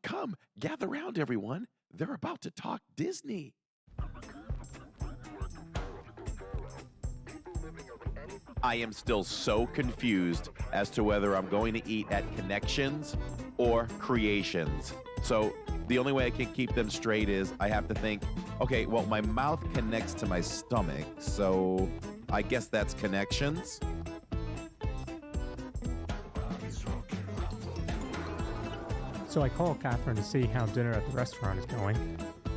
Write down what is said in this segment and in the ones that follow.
Come, gather round, everyone. They're about to talk Disney. I am still so confused as to whether I'm going to eat at Connections or Creations. So the only way I can keep them straight is I have to think, okay, well, my mouth connects to my stomach, so I guess that's Connections. So I call Catherine to see how dinner at the restaurant is going,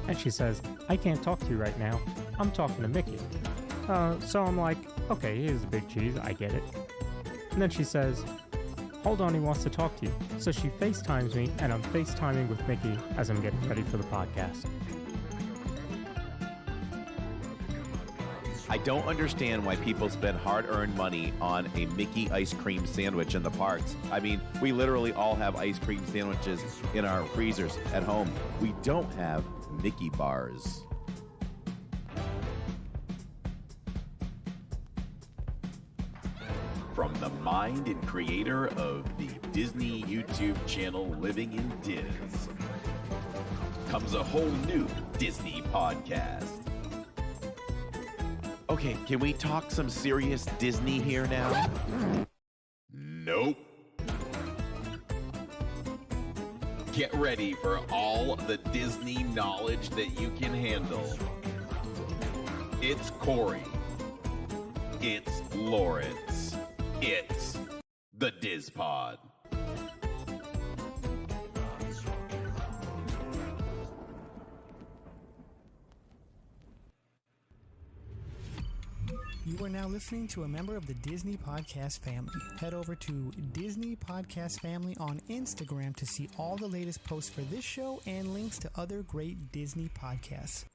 and she says, I can't talk to you right now. I'm talking to Mickey. So I'm like, okay, here's the big cheese. I get it. And then she says, hold on, he wants to talk to you. So she FaceTimes me, and I'm FaceTiming with Mickey as I'm getting ready for the podcast. I don't understand why people spend hard-earned money on a Mickey ice cream sandwich in the parks. I mean, we literally all have ice cream sandwiches in our freezers at home. We don't have Mickey bars. From the mind and creator of the Disney YouTube channel Living in Diz comes a whole new Disney podcast. Okay, can we talk some serious Disney here now? Nope. Get ready for all the Disney knowledge that you can handle. It's Corey. It's Lawrence. It's the DIZPod. You are now listening to a member of the Disney Podcast family. Head over to Disney Podcast Family on Instagram to see all the latest posts for this show and links to other great Disney podcasts.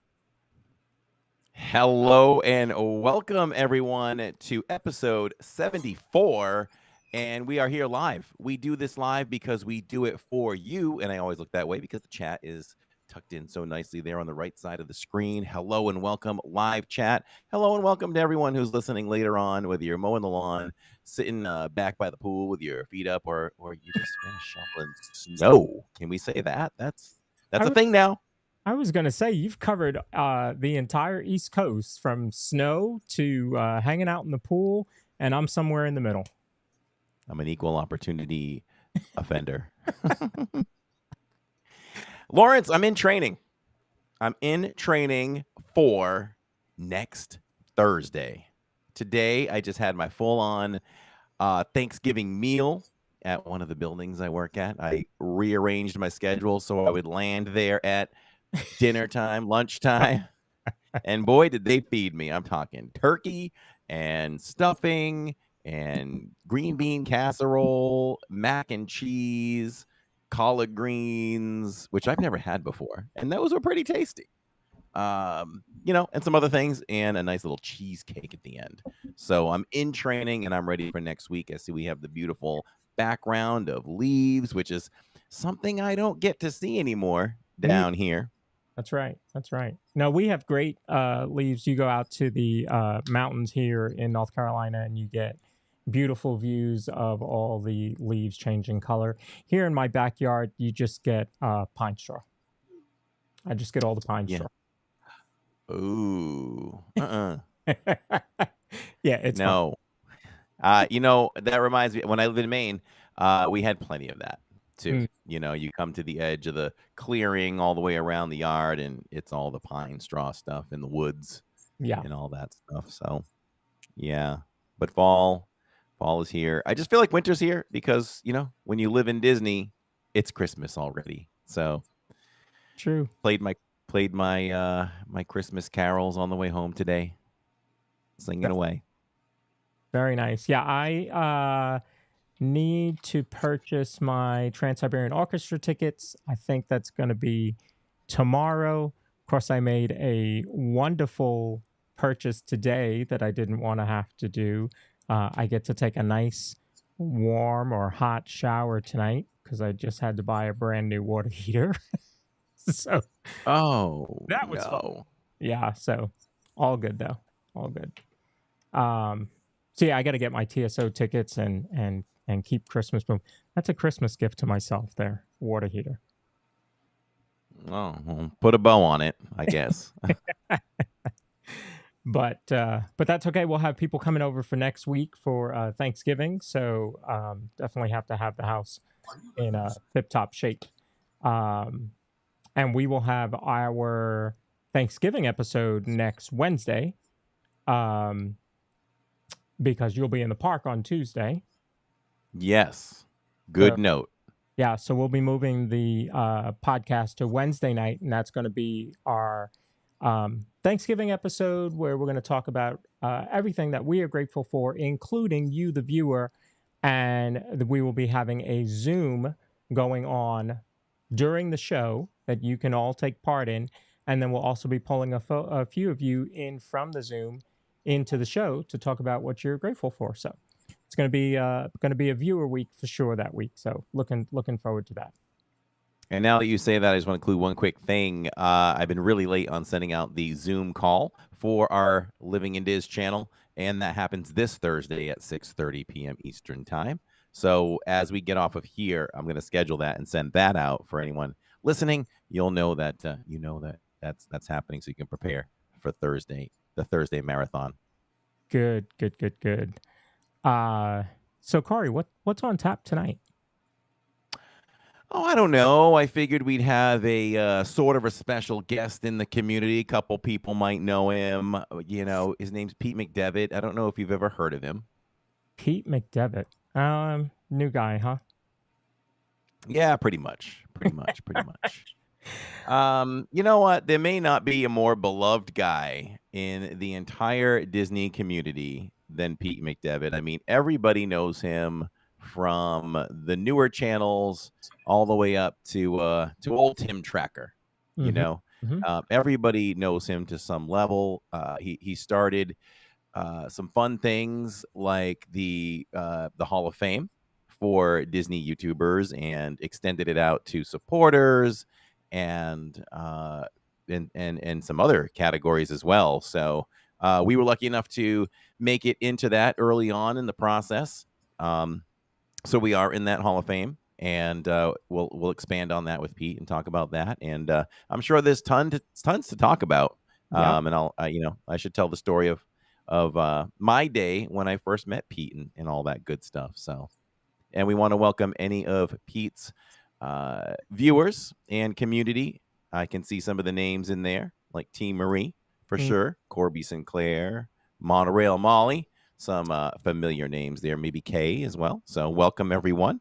Hello and welcome everyone to episode 74, and we are here live. We do this live because we do it for you, and I always look that way because the chat is tucked in so nicely there on the right side of the screen. Hello and welcome, live chat. Hello and welcome to everyone who's listening later on, whether you're mowing the lawn, sitting back by the pool with your feet up, or you just shoveling snow. Can we say that? That's a thing now. I was going to say, you've covered the entire East Coast from snow to hanging out in the pool, and I'm somewhere in the middle. I'm an equal opportunity offender. Lawrence, I'm in training. I'm in training for next Thursday. Today, I just had my full-on Thanksgiving meal at one of the buildings I work at. I rearranged my schedule so I would land there at dinner time, lunchtime, and boy, did they feed me. I'm talking turkey and stuffing and green bean casserole, mac and cheese, collard greens, which I've never had before, and those were pretty tasty. And some other things, and a nice little cheesecake at the end. So I'm in training, and I'm ready for next week. I see we have the beautiful background of leaves, which is something I don't get to see anymore down here. That's right. No, we have great leaves. You go out to the mountains here in North Carolina, and you get beautiful views of all the leaves changing color. Here in my backyard, you just get pine straw. I just get all the pine straw. Ooh. Yeah, it's no. That reminds me, when I lived in Maine, we had plenty of that too. You come to the edge of the clearing all the way around the yard, and it's all the pine straw stuff in the woods. Yeah. And all that stuff. So, yeah. But fall is here. I just feel like winter's here because, when you live in Disney, it's Christmas already. So, true. Played my Christmas carols on the way home today. Singing away. Very nice. Yeah, I need to purchase my Trans-Siberian Orchestra tickets. I think that's going to be tomorrow. Of course, I made a wonderful purchase today that I didn't want to have to do. I get to take a nice warm or hot shower tonight because I just had to buy a brand new water heater. So, that was fun. Yeah, so all good though. All good. So yeah, I got to get my TSO tickets and keep Christmas boom. That's a Christmas gift to myself there, water heater. Oh, well, put a bow on it, I guess. But that's okay. We'll have people coming over for next week for Thanksgiving, so definitely have to have the house in tip-top shape. And we will have our Thanksgiving episode next Wednesday, because you'll be in the park on Tuesday. Yes. Good note. Yeah, so we'll be moving the podcast to Wednesday night, and that's going to be our Thanksgiving episode where we're going to talk about everything that we are grateful for, including you, the viewer, and we will be having a Zoom going on during the show that you can all take part in, and then we'll also be pulling a few of you in from the Zoom into the show to talk about what you're grateful for. So it's going to be a viewer week for sure that week. So looking forward to that. And now that you say that, I just want to include one quick thing. I've been really late on sending out the Zoom call for our Living in Diz channel, and that happens this Thursday at 6:30 p.m. Eastern Time. So as we get off of here, I'm going to schedule that and send that out for anyone listening. You'll know that that's happening, so you can prepare for the Thursday marathon. Good. So Kari, what's on tap tonight? Oh, I don't know. I figured we'd have a sort of a special guest in the community. A couple people might know him. His name's Pete McDevitt. I don't know if you've ever heard of him. Pete McDevitt. New guy, huh? Yeah, pretty much. You know what? There may not be a more beloved guy in the entire Disney community than Pete McDevitt. I mean, everybody knows him from the newer channels all the way up to old Tim Tracker. Everybody knows him to some level. He started some fun things like the Hall of Fame for Disney YouTubers and extended it out to supporters and some other categories as well. So we were lucky enough to make it into that early on in the process. So we are in that Hall of Fame, and we'll expand on that with Pete and talk about that. And I'm sure there's tons to talk about. And I'll I should tell the story of my day when I first met Pete and all that good stuff. So, and we want to welcome any of Pete's viewers and community. I can see some of the names in there, like Team Marie for sure, Corby Sinclair, Monorail Molly. Some familiar names there, maybe Kay as well. So welcome, everyone.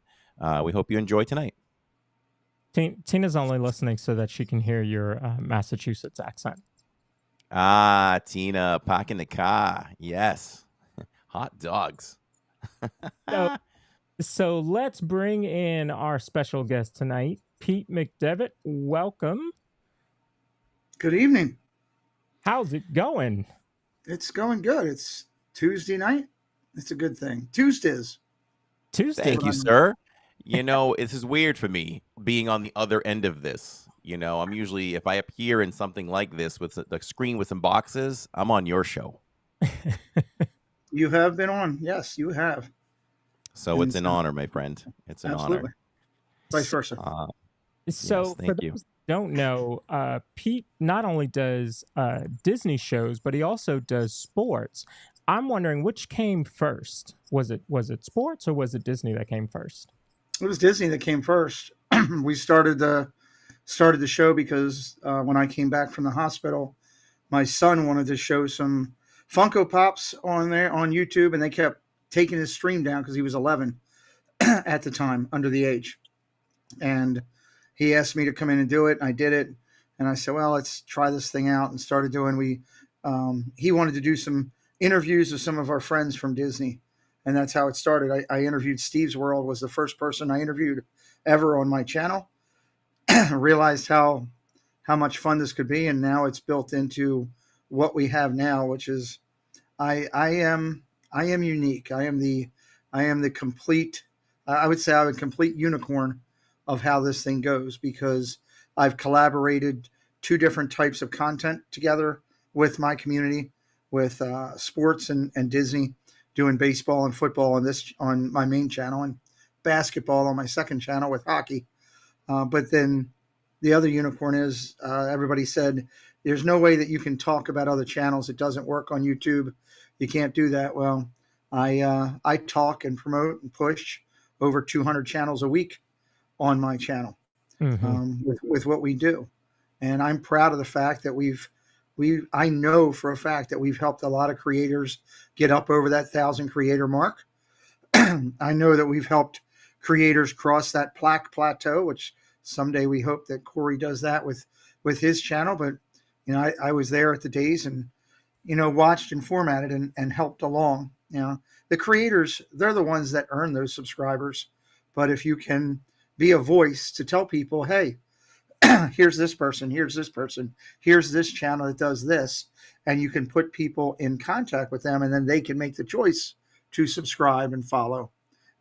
We hope you enjoy tonight. Tina's only listening so that she can hear your Massachusetts accent. Tina, park in the car. Yes. Hot dogs. So let's bring in our special guest tonight, Pete McDevitt. Welcome. Good evening. How's it going? It's going good. It's Tuesday night. It's a good thing. Tuesdays. Thank you, sir. This is weird for me being on the other end of this. I'm usually, if I appear in something like this with the screen with some boxes, I'm on your show. You have been on. Yes, you have. So it's an honor, my friend. It's an honor. Vice versa. So yes, for those who don't know, Pete not only does Disney shows, but he also does sports. I'm wondering which came first. Was it sports or was it Disney that came first? It was Disney that came first. We started the show because when I came back from the hospital, my son wanted to show some Funko Pops on YouTube, and they kept taking his stream down because he was 11 at the time, under the age. And he asked me to come in and do it. And I did it. And I said, well, let's try this thing out, and started doing. He wanted to do some interviews with some of our friends from Disney. And that's how it started. I interviewed Steve's World, was the first person I interviewed ever on my channel. Realized how much fun this could be. And now it's built into what we have now, which is I am unique. I am the complete, I would say I'm a complete unicorn of how this thing goes, because I've collaborated 2 different types of content together with my community, with sports and Disney, doing baseball and football on my main channel, and basketball on my second channel with hockey. But then the other unicorn is everybody said there's no way that you can talk about other channels. It doesn't work on YouTube. You can't do that. Well, I talk and promote and push over 200 channels a week on my channel with what we do, and I'm proud of the fact that I know for a fact that we've helped a lot of creators get up over that 1,000 creator mark. I know that we've helped creators cross that plateau, which someday we hope that Corey does that with his channel. But, you know, I was there at the days and, you know, watched and formatted and helped along. You know, the creators, they're the ones that earn those subscribers. But if you can be a voice to tell people, hey, here's this person, here's this channel that does this, and you can put people in contact with them, and then they can make the choice to subscribe and follow,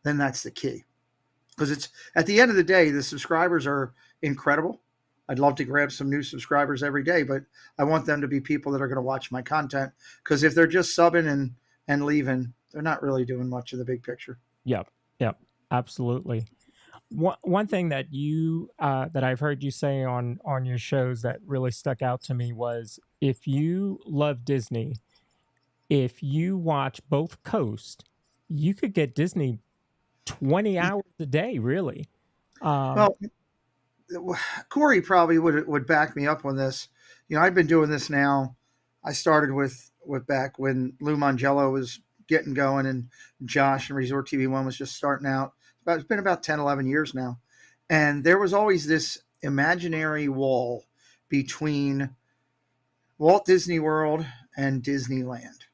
then that's the key. Because it's at the end of the day, the subscribers are incredible. I'd love to grab some new subscribers every day, but I want them to be people that are going to watch my content. Because if they're just subbing and leaving, they're not really doing much of the big picture. Yep, absolutely. One thing that you that I've heard you say on your shows that really stuck out to me was, if you love Disney, if you watch both coasts, you could get Disney 20 hours a day, really. Well, Corey probably would back me up on this. You know, I've been doing this now. I started with back when Lou Mangello was getting going and Josh and Resort TV One was just starting out. It's been about 10, 11 years now. And there was always this imaginary wall between Walt Disney World and Disneyland.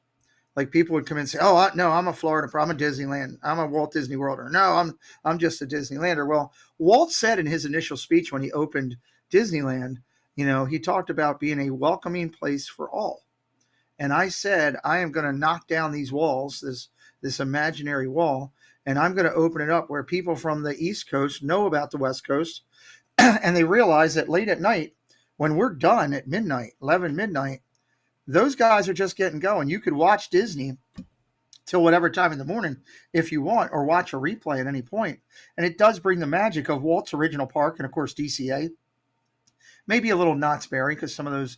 Like people would come in and say, "Oh, no, I'm a Florida, I'm a Disneyland, I'm a Walt Disney World," or "No, I'm just a Disneylander." Well, Walt said in his initial speech when he opened Disneyland, you know, he talked about being a welcoming place for all. And I said, I am going to knock down these walls, this imaginary wall, and I'm going to open it up where people from the East Coast know about the West Coast, and they realize that late at night, when we're done at midnight, 11 midnight, those guys are just getting going. You could watch Disney till whatever time in the morning if you want, or watch a replay at any point. And it does bring the magic of Walt's original park and, of course, DCA. Maybe a little Knott's Berry, because some of those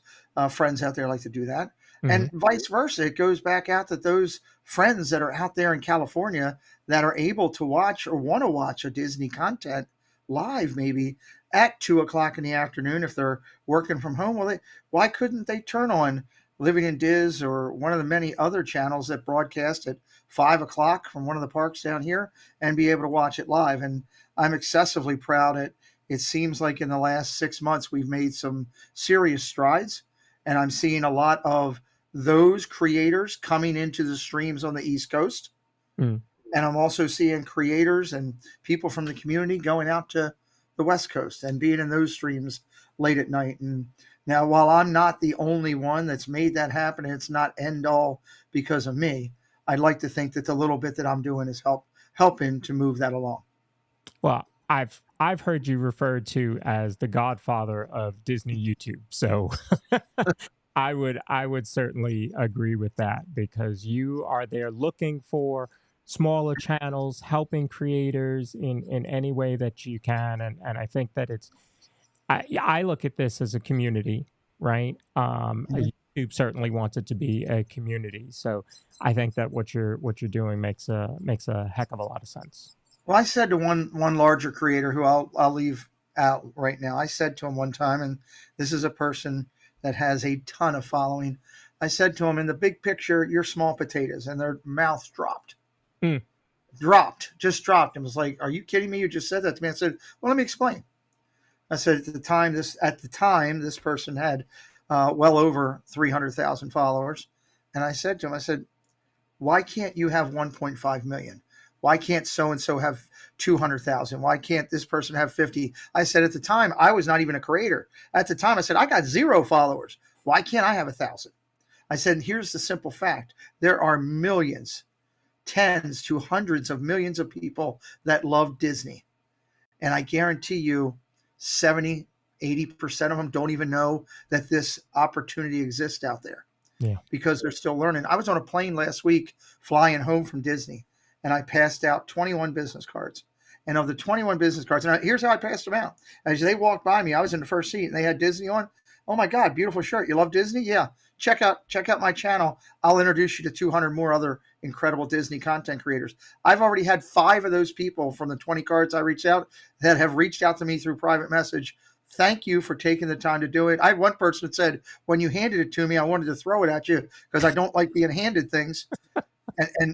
friends out there like to do that. Mm-hmm. And vice versa. It goes back out that those friends that are out there in California that are able to watch or want to watch a Disney content live maybe at 2 o'clock in the afternoon if they're working from home. Well, why couldn't they turn on Living in Diz or one of the many other channels that broadcast at 5 o'clock from one of the parks down here and be able to watch it live? And I'm excessively proud. It seems like in the last 6 months, we've made some serious strides, and I'm seeing a lot of those creators coming into the streams on the East Coast. And I'm also seeing creators and people from the community going out to the West Coast and being in those streams late at night. And now, while I'm not the only one that's made that happen, and it's not end all because of me, I'd like to think that the little bit that I'm doing is helping to move that along. Well, I've heard you referred to as the godfather of Disney YouTube. So I would certainly agree with that, because you are there looking for smaller channels, helping creators in any way that you can. And I think that I look at this as a community, right? YouTube certainly wants it to be a community. So I think that what you're doing makes a heck of a lot of sense. Well, I said to one larger creator who I'll leave out right now. I said to him one time, and this is a person that has a ton of following. I said to him, in the big picture, you're small potatoes, and their mouth dropped. Just dropped. And was like, "Are you kidding me? You just said that to me." I said, "Well, let me explain." I said, at the time, this person had well over 300,000 followers. And I said to him, I said, "Why can't you have 1.5 million? Why can't so-and-so have 200,000? Why can't this person have 50? I said, at the time, I was not even a creator. At the time, I said, I got 0 followers. Why can't I have 1,000? I said, here's the simple fact. There are millions, tens to hundreds of millions of people that love Disney. And I guarantee you 70, 80% of them don't even know that this opportunity exists out there. Yeah. Because they're still learning. I was on a plane last week flying home from Disney, and I passed out 21 business cards. And of the 21 business cards, and here's how I passed them out. As they walked by me, I was in the first seat, and they had Disney on. Oh my God, beautiful shirt. You love Disney? Yeah. Check out my channel. I'll introduce you to 200 more other incredible Disney content creators. I've already had 5 of those people from the 20 cards I reached out that have reached out to me through private message. Thank you for taking the time to do it. I had one person that said, when you handed it to me, I wanted to throw it at you because I don't like being handed things.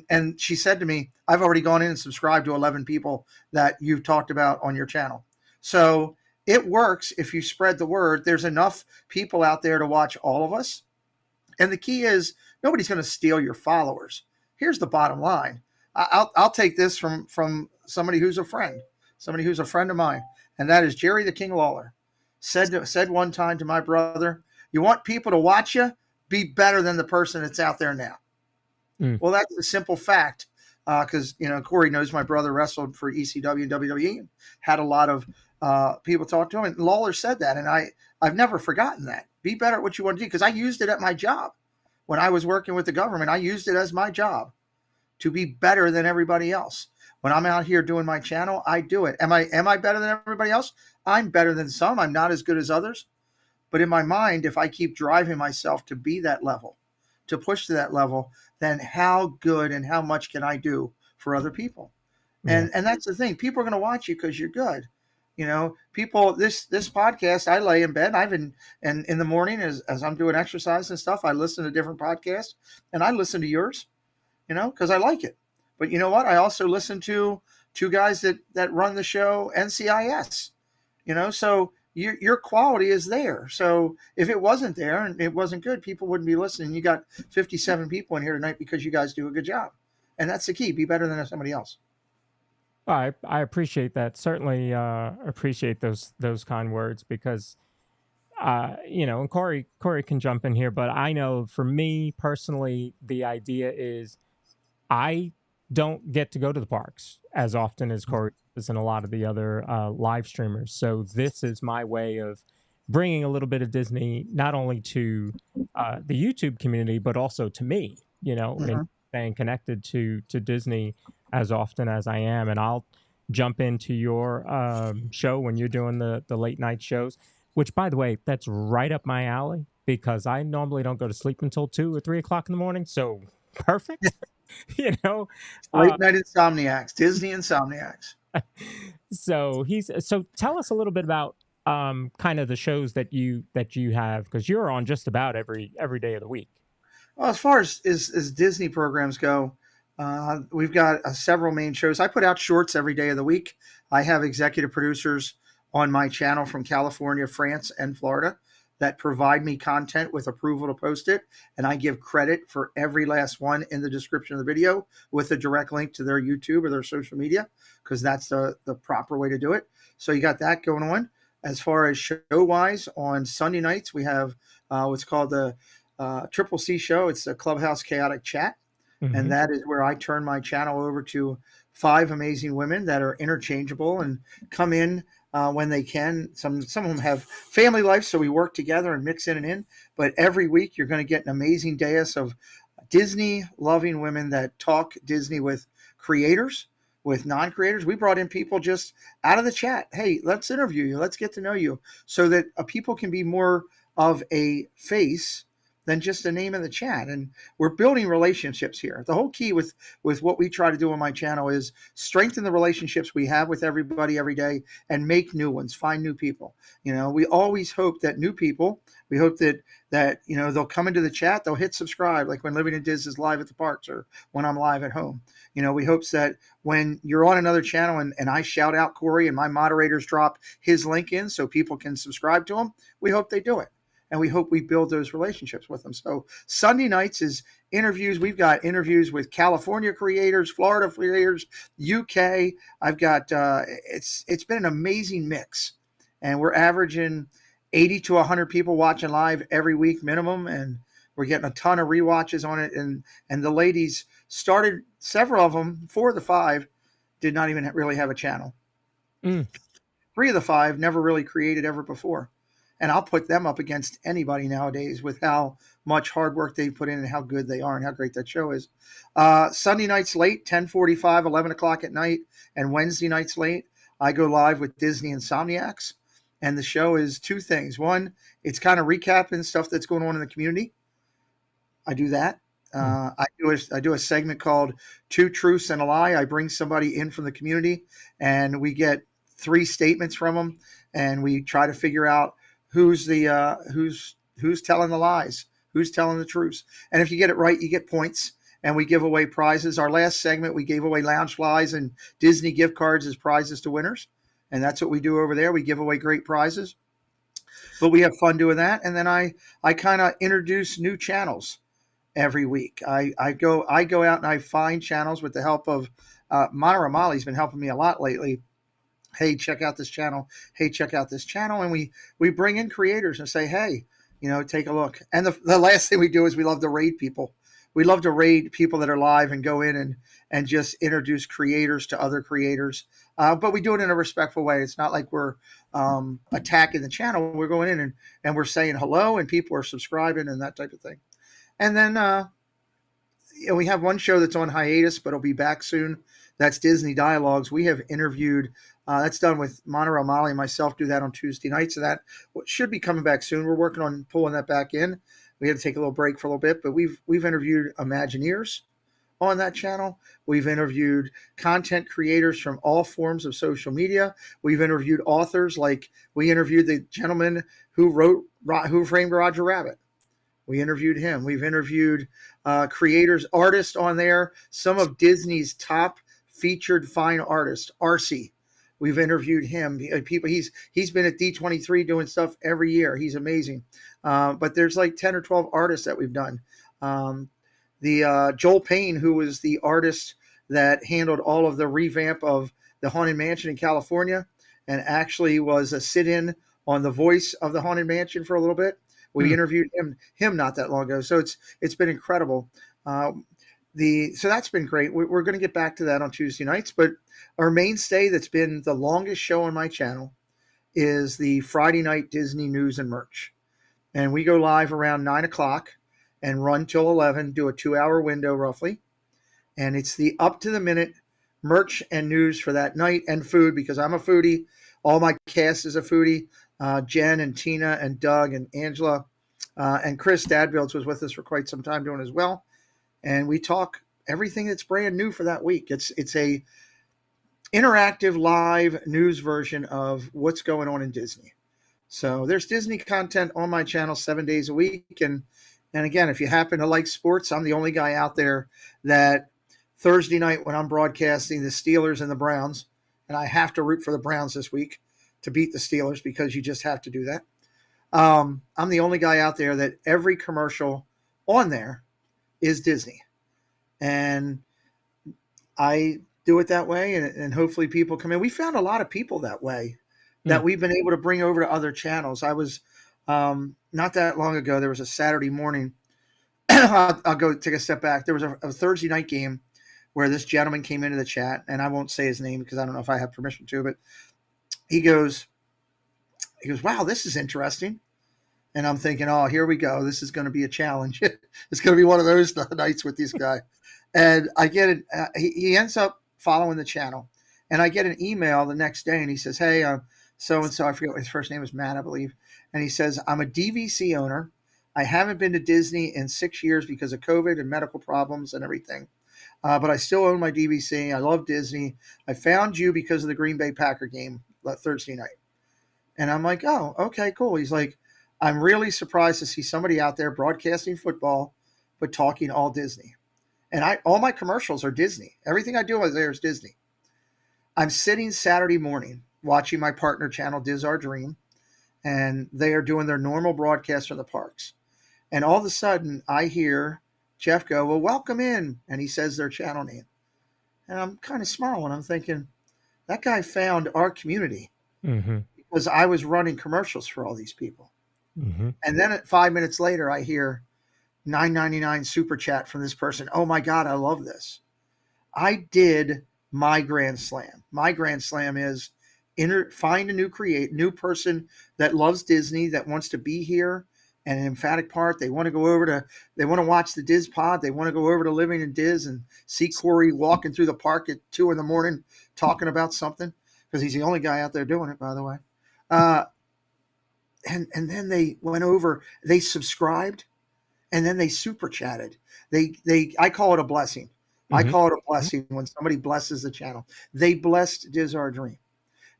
And she said to me, I've already gone in and subscribed to 11 people that you've talked about on your channel. So it works if you spread the word. There's enough people out there to watch all of us. And the key is nobody's going to steal your followers. Here's the bottom line. I'll take this from somebody who's a friend of mine, and that is Jerry the King Lawler. Said one time to my brother, you want people to watch you? Be better than the person that's out there now. Well, that's a simple fact because, Corey knows my brother wrestled for ECW and WWE and had a lot of people talk to him. And Lawler said that, and I've never forgotten that. Be better at what you want to do, because I used it at my job. When I was working with the government, I used it as my job to be better than everybody else. When I'm out here doing my channel, I do it. Am I better than everybody else? I'm better than some. I'm not as good as others. But in my mind, if I keep driving myself to be that level, to push to that level, then how good and how much can I do for other people? Yeah. And that's the thing. People are going to watch you because you're good. People, this podcast, I lay in bed. And in the morning as I'm doing exercise and stuff, I listen to different podcasts, and I listen to yours, because I like it. But you know what? I also listen to 2 guys that run the show, NCIS, so your quality is there. So if it wasn't there and it wasn't good, people wouldn't be listening. You got 57 people in here tonight because you guys do a good job. And that's the key. Be better than somebody else. I appreciate that. Certainly appreciate those kind words, because and Corey can jump in here, but I know for me personally, the idea is I don't get to go to the parks as often as Corey does and a lot of the other live streamers. So this is my way of bringing a little bit of Disney not only to the YouTube community, but also to me, and staying connected to Disney as often as I am. And I'll jump into your show when you're doing the late night shows, which, by the way, that's right up my alley, because I normally don't go to sleep until 2 or 3 o'clock in the morning. So perfect. Late night insomniacs, Disney insomniacs. So tell us a little bit about kind of the shows that you have, because you're on just about every day of the week. Well, as far as Disney programs go, we've got several main shows. I put out shorts every day of the week. I have executive producers on my channel from California, France, and Florida that provide me content with approval to post it. And I give credit for every last one in the description of the video with a direct link to their YouTube or their social media, because that's the proper way to do it. So you got that going on. As far as show-wise, on Sunday nights, we have what's called the Triple C show. It's a Clubhouse Chaotic Chat. And that is where I turn my channel over to 5 amazing women that are interchangeable and come in when they can. Some of them have family life, so we work together and mix in and in. But every week you're going to get an amazing dais of Disney-loving women that talk Disney with creators, with non-creators. We brought in people just out of the chat. Hey, let's interview you. Let's get to know you, so that people can be more of a face than just a name in the chat. And we're building relationships here. The whole key with what we try to do on my channel is strengthen the relationships we have with everybody every day and make new ones, find new people. We always hope that new people, we hope that they'll come into the chat, they'll hit subscribe, like when Living in Diz is live at the parks or when I'm live at home. We hope that when you're on another channel and I shout out Corey and my moderators drop his link in so people can subscribe to him, we hope they do it. And we hope we build those relationships with them. So Sunday nights is interviews. We've got interviews with California creators, Florida creators, UK. I've got, it's been an amazing mix. And we're averaging 80 to 100 people watching live every week minimum. And we're getting a ton of rewatches on it. And the ladies started, several of them, 4 of the 5 did not even really have a channel. 3 of the 5 never really created ever before. And I'll put them up against anybody nowadays with how much hard work they put in and how good they are and how great that show is. Sunday nights late, 10:45, 11 o'clock at night, and Wednesday nights late, I go live with Disney Insomniacs. And the show is two things. One, it's kind of recapping stuff that's going on in the community. I do that. I do a segment called Two Truths and a Lie. I bring somebody in from the community, and we get 3 statements from them, and we try to figure out who's telling the lies, who's telling the truths. And if you get it right, you get points, and we give away prizes. Our last segment, we gave away lounge flies and Disney gift cards as prizes to winners, and that's what we do over there. We give away great prizes, but we have fun doing that. And then I kind of introduce new channels every week. I go out and I find channels with the help of Monterey Molly's been helping me a lot lately. Hey, check out this channel. Hey, check out this channel. And we bring in creators and say, hey, take a look. And the last thing we do is we love to raid people. We love to raid people that are live and go in and just introduce creators to other creators. But we do it in a respectful way. It's not like we're attacking the channel. We're going in and we're saying hello, and people are subscribing and that type of thing. And then we have one show that's on hiatus, but it'll be back soon. That's Disney Dialogues. We have interviewed, that's done with Monterey Molly and myself, do that on Tuesday nights. So that should be coming back soon. We're working on pulling that back in. We had to take a little break for a little bit, but we've interviewed Imagineers on that channel. We've interviewed content creators from all forms of social media. We've interviewed authors, like we interviewed the gentleman who framed Roger Rabbit. We interviewed him. We've interviewed creators, artists on there, some of Disney's top featured fine artists, Arcee. We've interviewed him. People, he's been at D23 doing stuff every year. He's amazing. But there's like 10 or 12 artists that we've done. Joel Payne, who was the artist that handled all of the revamp of the Haunted Mansion in California, and actually was a sit-in on the voice of the Haunted Mansion for a little bit. We interviewed him not that long ago. So it's been incredible. So that's been great. We're going to get back to that on Tuesday nights, but our mainstay that's been the longest show on my channel is the Friday night Disney news and merch. And we go live around 9 o'clock and run till 11, do a 2-hour window roughly. And it's the up to the minute merch and news for that night, and food, because I'm a foodie. All my cast is a foodie. Jen and Tina and Doug and Angela and Chris Dadbuilds was with us for quite some time doing as well. And we talk everything that's brand new for that week. It's a interactive live news version of what's going on in Disney. So there's Disney content on my channel 7 days a week. And again, if you happen to like sports, I'm the only guy out there that Thursday night when I'm broadcasting the Steelers and the Browns, and I have to root for the Browns this week to beat the Steelers, because you just have to do that. I'm the only guy out there that every commercial on there is Disney. And I do it that way, and hopefully people come in. We found a lot of people that way that we've been able to bring over to other channels. I was, not that long ago, there was a Saturday morning. I'll go take a step back. There was a Thursday night game where this gentleman came into the chat, and I won't say his name because I don't know if I have permission to, but he goes, wow, this is interesting. And I'm thinking, oh, here we go. This is going to be a challenge. It's going to be one of those nights with this guy. And I get it. He ends up following the channel. And I get an email the next day, and he says, hey, so-and-so, I forget what his first name is, Matt, I believe. And he says, I'm a DVC owner. I haven't been to Disney in 6 years because of COVID and medical problems and everything. But I still own my DVC. I love Disney. I found you because of the Green Bay Packer game Thursday night. And I'm like, oh, okay, cool. He's like, I'm really surprised to see somebody out there broadcasting football, but talking all Disney. And all my commercials are Disney. Everything I do there is Disney. I'm sitting Saturday morning watching my partner channel, Diz Our Dream, and they are doing their normal broadcast from the parks. And all of a sudden, I hear Jeff go, well, welcome in. And he says their channel name. And I'm kind of smiling. I'm thinking, that guy found our community because I was running commercials for all these people. And then 5 minutes later, I hear $9.99 super chat from this person. Oh my God, I love this. I did my Grand Slam. My Grand Slam is find a new person that loves Disney, that wants to be here, and an emphatic part. They want to watch the DIZPod. They want to go over to Living in Diz and see Corey walking through the park at 2 a.m. talking about something, because he's the only guy out there doing it, by the way. And then they went over, they subscribed, and then they super chatted. I call it a blessing. I call it a blessing when somebody blesses the channel. They blessed Diz Our Dream.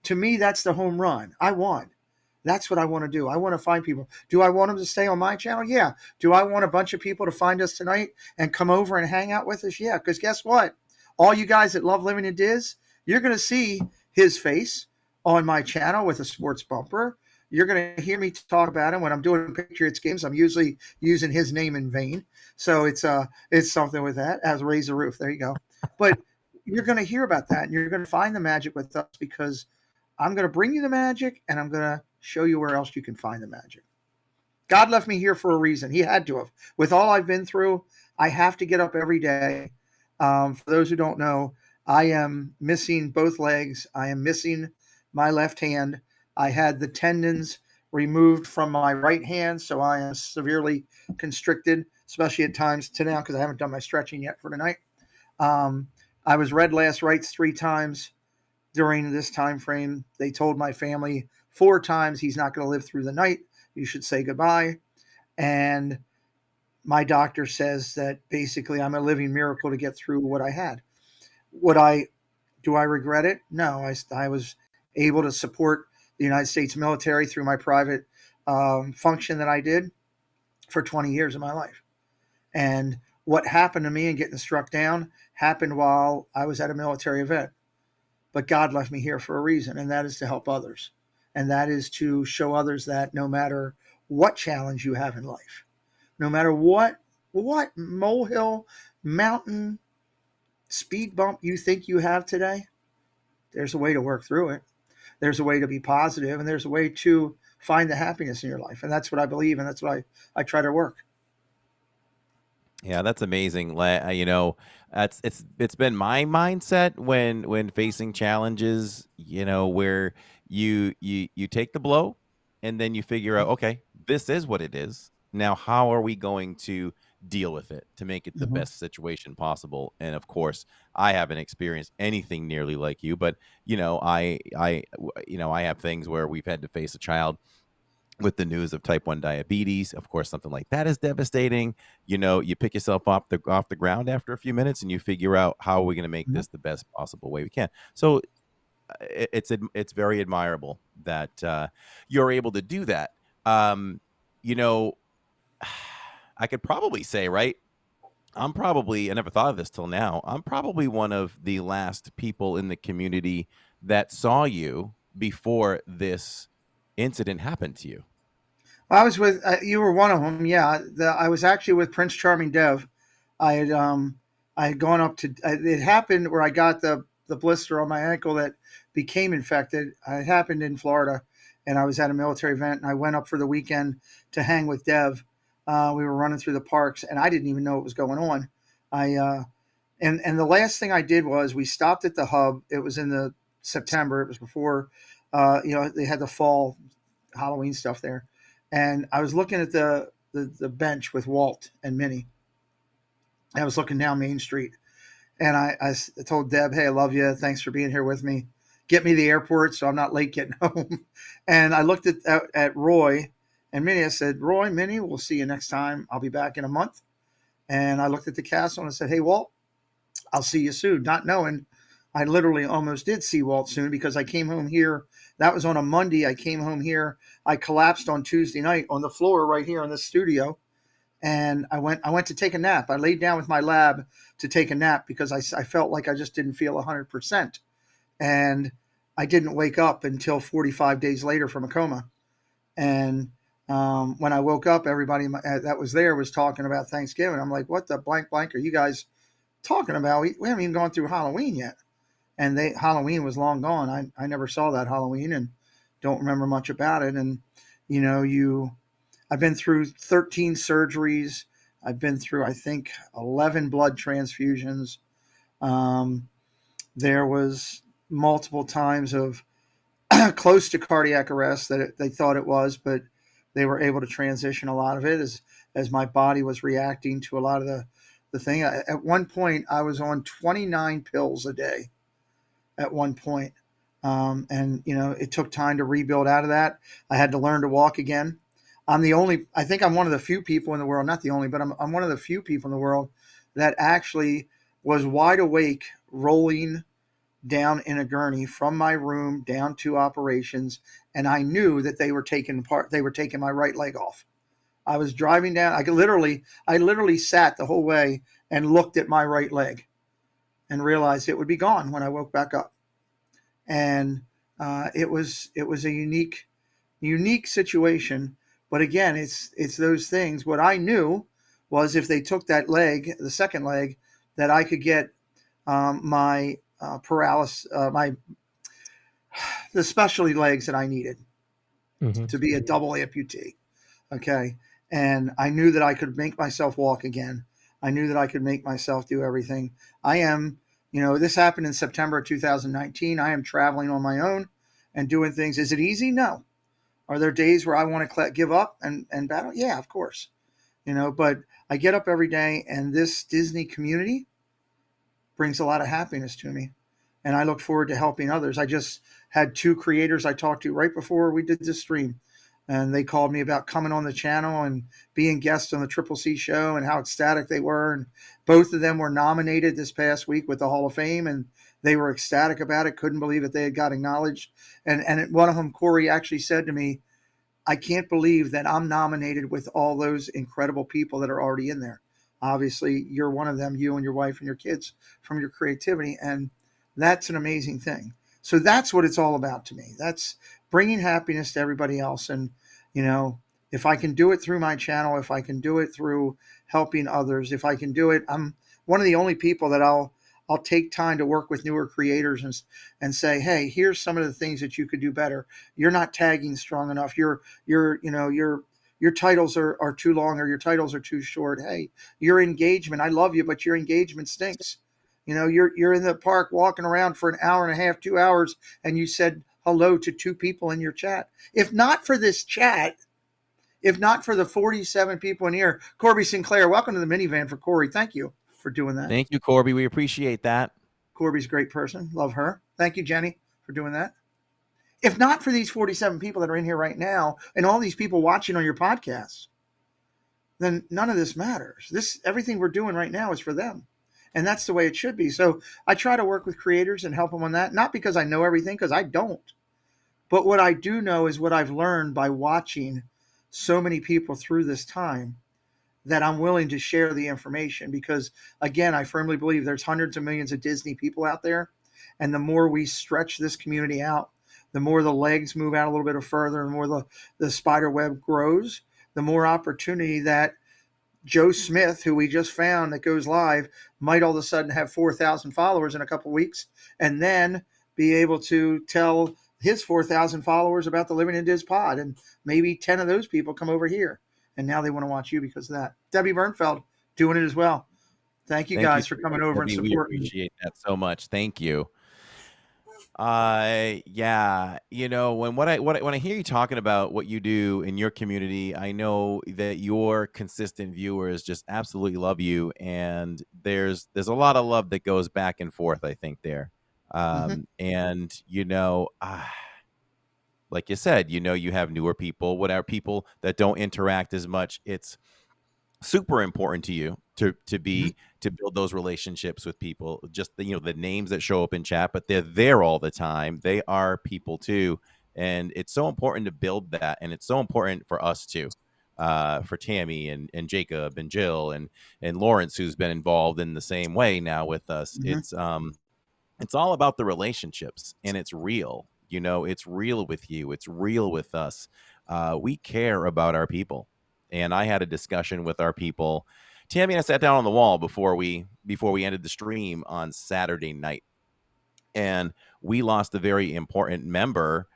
To me, that's the home run. I won. That's what I want to do. I want to find people. Do I want them to stay on my channel? Yeah. Do I want a bunch of people to find us tonight and come over and hang out with us? Yeah. Because guess what? All you guys that love Living in Diz, you're going to see his face on my channel with a sports bumper. You're going to hear me talk about him when I'm doing Patriots games. I'm usually using his name in vain. So it's something with that. As raise the roof. There you go. But you're going to hear about that, and you're going to find the magic with us, because I'm going to bring you the magic, and I'm going to show you where else you can find the magic. God left me here for a reason. He had to have. With all I've been through, I have to get up every day. For those who don't know, I am missing both legs. I am missing my left hand. I had the tendons removed from my right hand, so I am severely constricted, especially at times to now, because I haven't done my stretching yet for tonight. I was red last rites 3 times. During this time frame, they told my family 4 times, he's not going to live through the night. You should say goodbye. And my doctor says that basically I'm a living miracle to get through what I had. Do I regret it? No. I was able to support the United States military through my private function that I did for 20 years of my life. And what happened to me and getting struck down happened while I was at a military event. But God left me here for a reason, and that is to help others. And that is to show others that no matter what challenge you have in life, no matter what molehill, mountain, speed bump you think you have today, there's a way to work through it. There's a way to be positive, and there's a way to find the happiness in your life. And that's what I believe, and that's what I try to work. Yeah, that's amazing. It's been my mindset when facing challenges, where you take the blow, and then you figure out, okay, this is what it is. Now, how are we going to deal with it to make it the best situation possible? And of course, I haven't experienced anything nearly like you, but I have things where we've had to face a child with the news of type 1 diabetes. Of course, something like that is devastating. You pick yourself off the ground after a few minutes, and you figure out, how are we going to make this the best possible way we can. So it's very admirable that you're able to do that. I could probably say, right, I never thought of this till now, I'm probably one of the last people in the community that saw you before this incident happened to you. I was with you were one of them. Yeah, I was actually with Prince Charming Dev. I had gone up to. It happened where I got the blister on my ankle that became infected. It happened in Florida, and I was at a military event, and I went up for the weekend to hang with Dev. We were running through the parks, and I didn't even know what was going on. And the last thing I did was we stopped at the hub. It was in the September. It was before, they had the fall Halloween stuff there. And I was looking at the bench with Walt and Minnie. I was looking down Main Street, and I told Deb, "Hey, I love you. Thanks for being here with me. Get me to the airport so I'm not late getting home." And I looked at Roy and Minnie. I said, "Roy, Minnie, we'll see you next time. I'll be back in a month." And I looked at the castle and I said, "Hey, Walt, I'll see you soon." Not knowing I literally almost did see Walt soon, because I came home here. That was on a Monday. I came home here. I collapsed on Tuesday night on the floor right here in the studio. And I went to take a nap. I laid down with my lab to take a nap because I felt like I just didn't feel 100%. And I didn't wake up until 45 days later from a coma. And when I woke up, everybody that was there was talking about Thanksgiving. I'm like, what the blank are you guys talking about? We haven't even gone through Halloween yet. And Halloween was long gone. I never saw that Halloween and don't remember much about it. And, I've been through 13 surgeries. I've been through, I think, 11 blood transfusions. There was multiple times of close to cardiac arrest that they thought it was, but they were able to transition a lot of it as my body was reacting to a lot of the thing. At one point, I was on 29 pills a day. At one point, and it took time to rebuild out of that. I had to learn to walk again. I think I'm one of the few people in the world, not the only, but I'm one of the few people in the world that actually was wide awake, rolling down in a gurney from my room down to operations, and I knew that they were taking my right leg off. I was driving down. I literally sat the whole way and looked at my right leg and realized it would be gone when I woke back up. And it was a unique situation. But again, it's those things. What I knew was if they took that leg, the second leg, that I could get my paralysis, the specialty legs that I needed to be a double amputee. Okay. And I knew that I could make myself walk again. I knew that I could make myself do everything. This happened in September of 2019. I am traveling on my own and doing things. Is it easy? No. Are there days where I want to give up and battle? Yeah, of course. But I get up every day, and this Disney community brings a lot of happiness to me. And I look forward to helping others. I just had 2 creators I talked to right before we did this stream. And they called me about coming on the channel and being guests on the Triple C show and how ecstatic they were. And both of them were nominated this past week with the Hall of Fame, and they were ecstatic about it. Couldn't believe that they had got acknowledged. And one of them, Corey, actually said to me, I can't believe that I'm nominated with all those incredible people that are already in there. Obviously, you're one of them, you and your wife and your kids, from your creativity. And that's an amazing thing. So that's what it's all about to me. That's bringing happiness to everybody else. And, if I can do it through my channel, if I can do it through helping others, if I can do it, I'm one of the only people that I'll take time to work with newer creators and say, hey, here's some of the things that you could do better. You're not tagging strong enough. Your titles are too long, or your titles are too short. Hey, your engagement, I love you, but your engagement stinks. You're in the park walking around for an hour and a half, 2 hours, and you said hello to 2 people in your chat. If not for this chat, if not for the 47 people in here, Corby Sinclair, welcome to the minivan for Corey. Thank you for doing that. Thank you, Corby. We appreciate that. Corby's a great person. Love her. Thank you, Jenny, for doing that. If not for these 47 people that are in here right now and all these people watching on your podcasts, then none of this matters. Everything we're doing right now is for them. And that's the way it should be. So I try to work with creators and help them on that. Not because I know everything, because I don't. But what I do know is what I've learned by watching so many people through this time, that I'm willing to share the information. Because, again, I firmly believe there's hundreds of millions of Disney people out there. And the more we stretch this community out, the more the legs move out a little bit further, and the more the spider web grows, the more opportunity that Joe Smith, who we just found that goes live, might all of a sudden have 4,000 followers in a couple of weeks, and then be able to tell his 4,000 followers about the Living in DIZPod, and maybe 10 of those people come over here, and now they want to watch you because of that. Debbie Bernfeld doing it as well. Thank you guys for coming over and supporting. We appreciate that so much. Thank you. Yeah, when I hear you talking about what you do in your community, I know that your consistent viewers just absolutely love you, and there's a lot of love that goes back and forth, I think, there. And like you said, you have newer people, whatever, people that don't interact as much. It's super important to you to build those relationships with people. Just the names that show up in chat, but they're there all the time. They are people too, and it's so important to build that. And it's so important for us too, for Tammy and Jacob and Jill and Lawrence, who's been involved in the same way now with us. It's all about the relationships, and it's real. It's real with you. It's real with us. We care about our people. And I had a discussion with our people. Tammy and I sat down on the wall before we ended the stream on Saturday night, and we lost a very important member,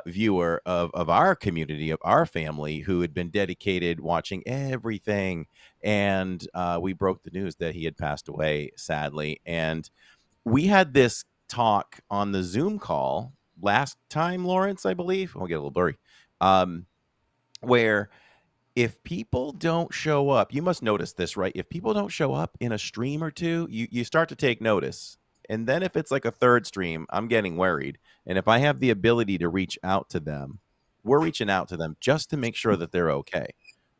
viewer of our community, of our family, who had been dedicated, watching everything. And we broke the news that he had passed away, sadly. And we had this talk on the Zoom call last time, Lawrence, I believe. I'll get a little blurry. Where if people don't show up, you must notice this, right? If people don't show up in a stream or two, you start to take notice. And then if it's like a third stream, I'm getting worried. And if I have the ability to reach out to them, we're reaching out to them just to make sure that they're okay.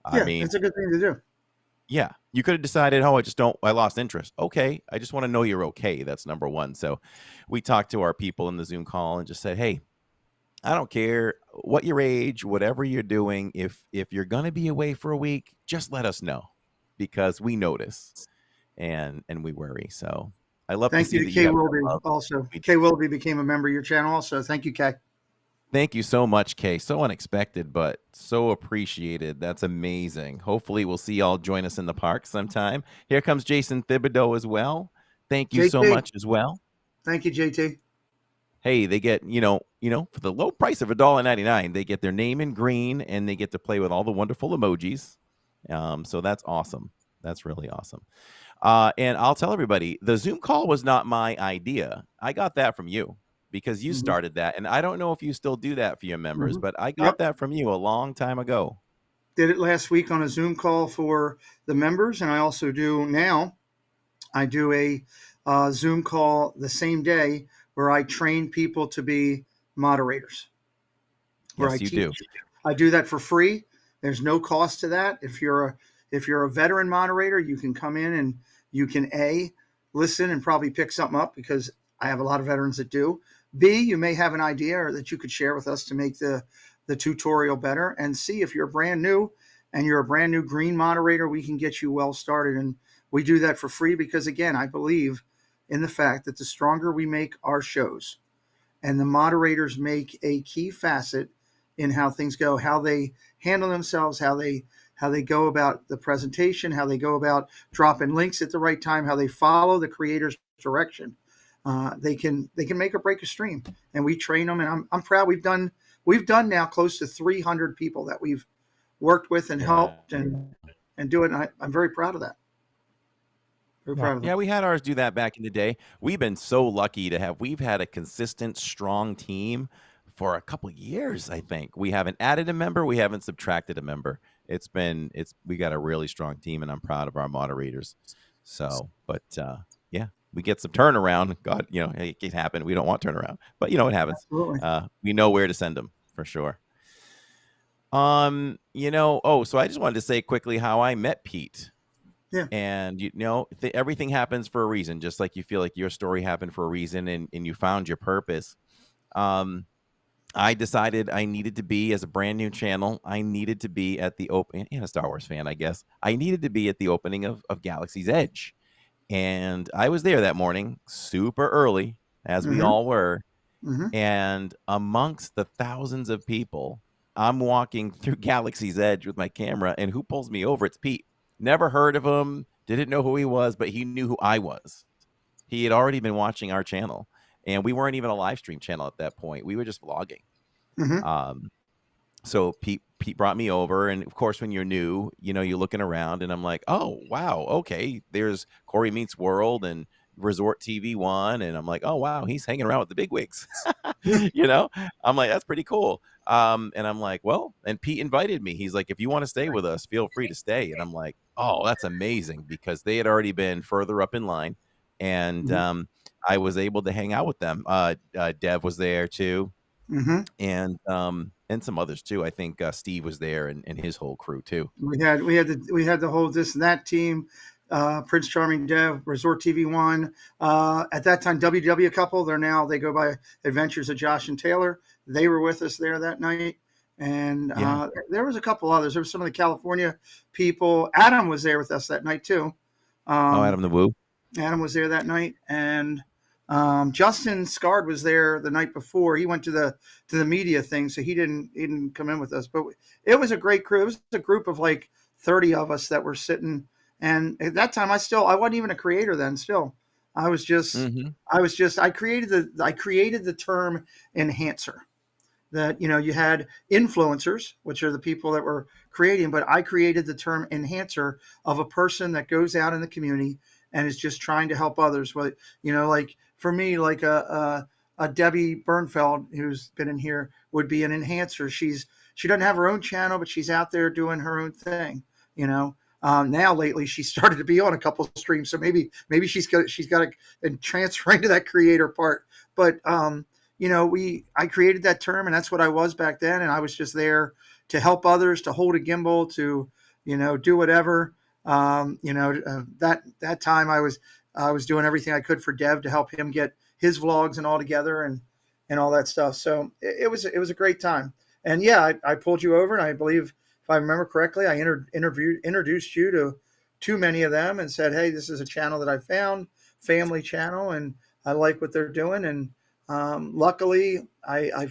I Yeah, mean, it's a good thing to do. yeah, you could have decided, oh, I lost interest. Okay, I just want to know you're okay. That's number one. So we talked to our people in the Zoom call and just said, hey, I don't care what your age, whatever you're doing. If you're going to be away for a week, just let us know because we notice and we worry. So I love to Thank see you that to you Kay have that Wilby love. also. We do. Kay Wilby became a member of your channel also. Thank you, Kay. Thank you so much, Kay. So unexpected, but so appreciated. That's amazing. Hopefully we'll see y'all join us in the park sometime. Here comes Jason Thibodeau as well. Thank you so JT. much as well. Thank you, JT. Hey, they get, for the low price of $1.99, they get their name in green and they get to play with all the wonderful emojis. So that's awesome. That's really awesome. And I'll tell everybody, the Zoom call was not my idea. I got that from you because you started that. And I don't know if you still do that for your members, but I got that from you a long time ago. Did it last week on a Zoom call for the members. And I also do now. I do a Zoom call the same day where I train people to be moderators. Yes, you do. I do that for free. There's no cost to that. If you're a veteran moderator, you can come in and you can listen and probably pick something up because I have a lot of veterans that do. B, you may have an idea or that you could share with us to make the tutorial better. And C, if you're brand new and you're a brand new green moderator, we can get you well started. And we do that for free because, again, I believe in the fact that the stronger we make our shows and the moderators make a key facet in how things go, how they handle themselves, how they go about the presentation, how they go about dropping links at the right time, how they follow the creator's direction. They can make or break a stream, and we train them. And I'm proud. We've done now close to 300 people that we've worked with and helped and do it. And I'm very proud of that. Very proud of them. Yeah, we had ours do that back in the day. We've been so lucky we've had a consistent, strong team for a couple years, I think. We haven't added a member. We haven't subtracted a member. We got a really strong team, and I'm proud of our moderators. So, but yeah, we get some turnaround. God, it can happen. We don't want turnaround, but it happens. Absolutely. We know where to send them for sure. So I just wanted to say quickly how I met Pete. Yeah. And everything happens for a reason, just like you feel like your story happened for a reason and you found your purpose. I decided I needed to be, as a brand new channel, I needed to be at the open, and a Star Wars fan, I guess. I needed to be at the opening of Galaxy's Edge. And I was there that morning, super early, as we all were. And amongst the thousands of people, I'm walking through Galaxy's Edge with my camera, and who pulls me over? It's Pete. Never heard of him, didn't know who he was, but he knew who I was. He had already been watching our channel, and we weren't even a live stream channel at that point. We were just vlogging. So Pete brought me over, and of course, when you're new, you're looking around, and I'm like, oh, wow, okay, there's Corey Meets World and Resort TV 1, and I'm like, oh, wow, he's hanging around with the bigwigs. I'm like, that's pretty cool. And I'm like, well, and Pete invited me. He's like, if you want to stay with us, feel free to stay. And I'm like, oh, that's amazing, because they had already been further up in line, and I was able to hang out with them. Dev was there too, and some others too. I think Steve was there and his whole crew too. We had the whole this and that team. Prince Charming, Dev, Resort TV 1. At that time, WW couple. They go by Adventures of Josh and Taylor. They were with us there that night. And there was a couple others. There was some of the California people. Adam was there with us that night too. Adam the Woo. Adam was there that night. And Justin Scard was there the night before. He went to the media thing, so he didn't come in with us. But it was a great crew. It was a group of like 30 of us that were sitting. And at that time, I wasn't even a creator then. Still, I was just I created the term enhancer. That you had influencers, which are the people that were creating, but I created the term enhancer of a person that goes out in the community and is just trying to help others. But like for me, like a Debbie Bernfeld, who's been in here, would be an enhancer. She doesn't have her own channel, but she's out there doing her own thing. Now lately she's started to be on a couple of streams, so maybe she's got to transferring to that creator part. But I created that term, and that's what I was back then, and I was just there to help others, to hold a gimbal, to do whatever. That time I was doing everything I could for Dev to help him get his vlogs and all together and all that stuff. So it was a great time. And yeah, I pulled you over, and I believe, if I remember correctly, I introduced you to too many of them and said, hey, this is a channel that I found, family channel, and I like what they're doing. And luckily, I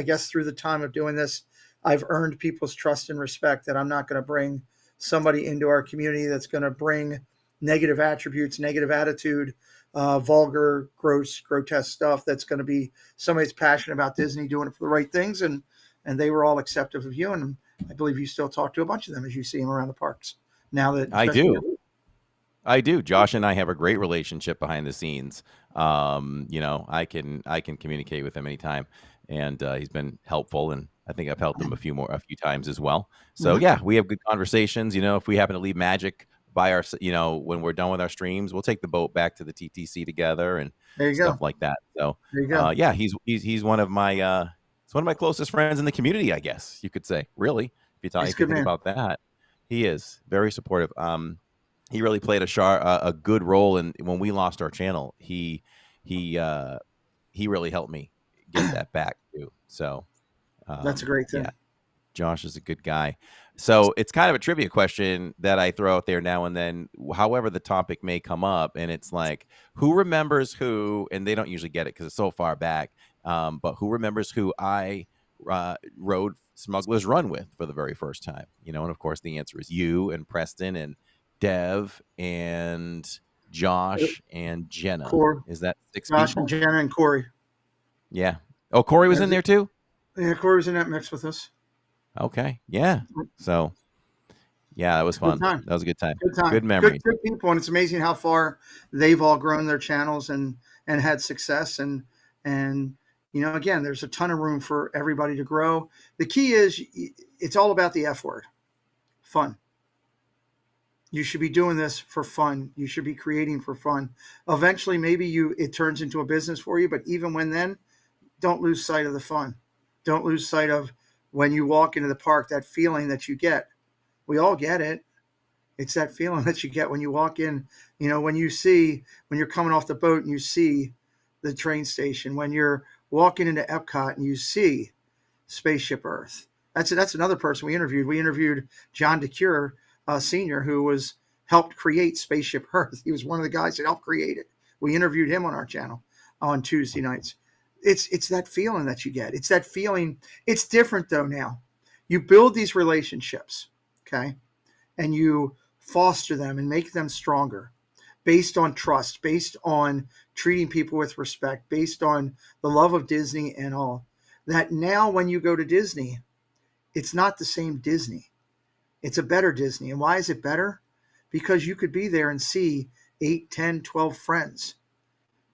guess through the time of doing this, I've earned people's trust and respect that I'm not going to bring somebody into our community that's going to bring negative attributes, negative attitude, vulgar, gross, grotesque stuff. That's going to be somebody that's passionate about Disney, doing it for the right things. And they were all acceptive of you. And I believe you still talk to a bunch of them as you see them around the parks. Now that I do. Josh and I have a great relationship behind the scenes. I can communicate with him anytime, and he's been helpful, and I think I've helped him a few times as well. So yeah, we have good conversations. If we happen to leave magic by our, when we're done with our streams, we'll take the boat back to the TTC together and stuff like that. So there you go. Yeah, he's one of my it's one of my closest friends in the community, I guess you could say. Really, if you think about that, he is very supportive. He really played a good role in when we lost our channel. He really helped me get that back too. So that's a great thing. Yeah, Josh is a good guy. So it's kind of a trivia question that I throw out there now and then, however the topic may come up, and it's like, who remembers who? And they don't usually get it because it's so far back. But who remembers who I rode Smuggler's Run with for the very first time? And of course the answer is you and Preston and Dev and Josh and Jenna. Is that 6 Josh people? And Jenna and Corey. Yeah. Oh, Corey was in there too? Yeah, Corey was in that mix with us. Okay. Yeah. So, yeah, that was fun. That was a good time. Good time. Good memory. Good people. And it's amazing how far they've all grown their channels and had success. And again, there's a ton of room for everybody to grow. The key is it's all about the F word, fun. You should be doing this for fun. You should be creating for fun. Eventually, maybe it turns into a business for you. But even then, don't lose sight of the fun. Don't lose sight of when you walk into the park, that feeling that you get. We all get it. It's that feeling that you get when you walk in. When you're coming off the boat and you see the train station, when you're walking into Epcot and you see Spaceship Earth. That's another person we interviewed. We interviewed John DeCure, Senior, who helped create Spaceship Earth. He was one of the guys that helped create it. We interviewed him on our channel on Tuesday nights. It's that feeling that you get. It's that feeling. It's different though now. You build these relationships, okay, and you foster them and make them stronger based on trust, based on treating people with respect, based on the love of Disney and all. That now when you go to Disney, it's not the same Disney. It's a better Disney. And why is it better? Because you could be there and see 8, 10, 12 friends,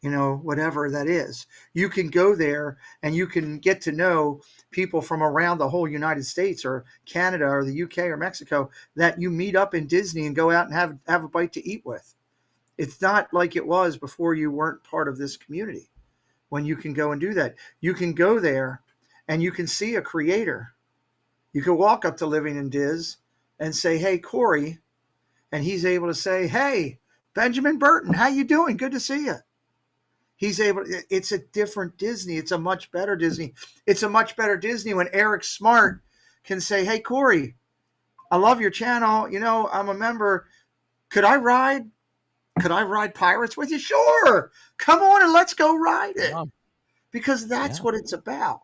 whatever that is. You can go there and you can get to know people from around the whole United States or Canada or the UK or Mexico that you meet up in Disney and go out and have a bite to eat with. It's not like it was before you weren't part of this community. When you can go and do that, you can go there and you can see a creator. You can walk up to Living in Diz and say, hey, Corey, and he's able to say, hey, Benjamin Burton, how you doing? Good to see you. It's a different Disney. It's a much better Disney. It's a much better Disney when Eric Smart can say, hey, Corey, I love your channel. I'm a member. Could I ride Pirates with you? Sure. Come on and let's go ride it. Because that's what it's about.